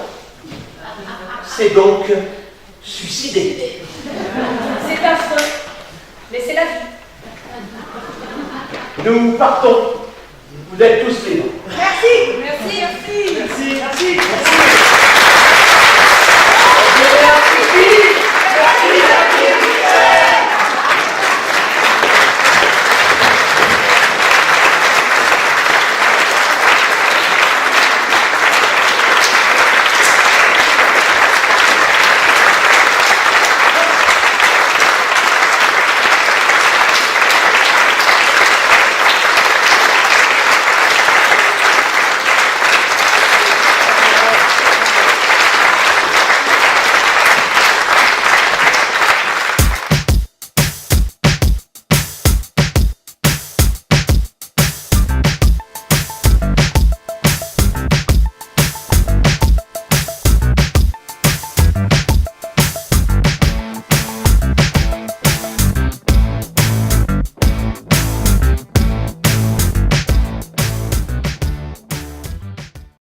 s'est donc suicidé. C'est affreux, mais c'est la vie. Nous partons. Vous êtes tous libres.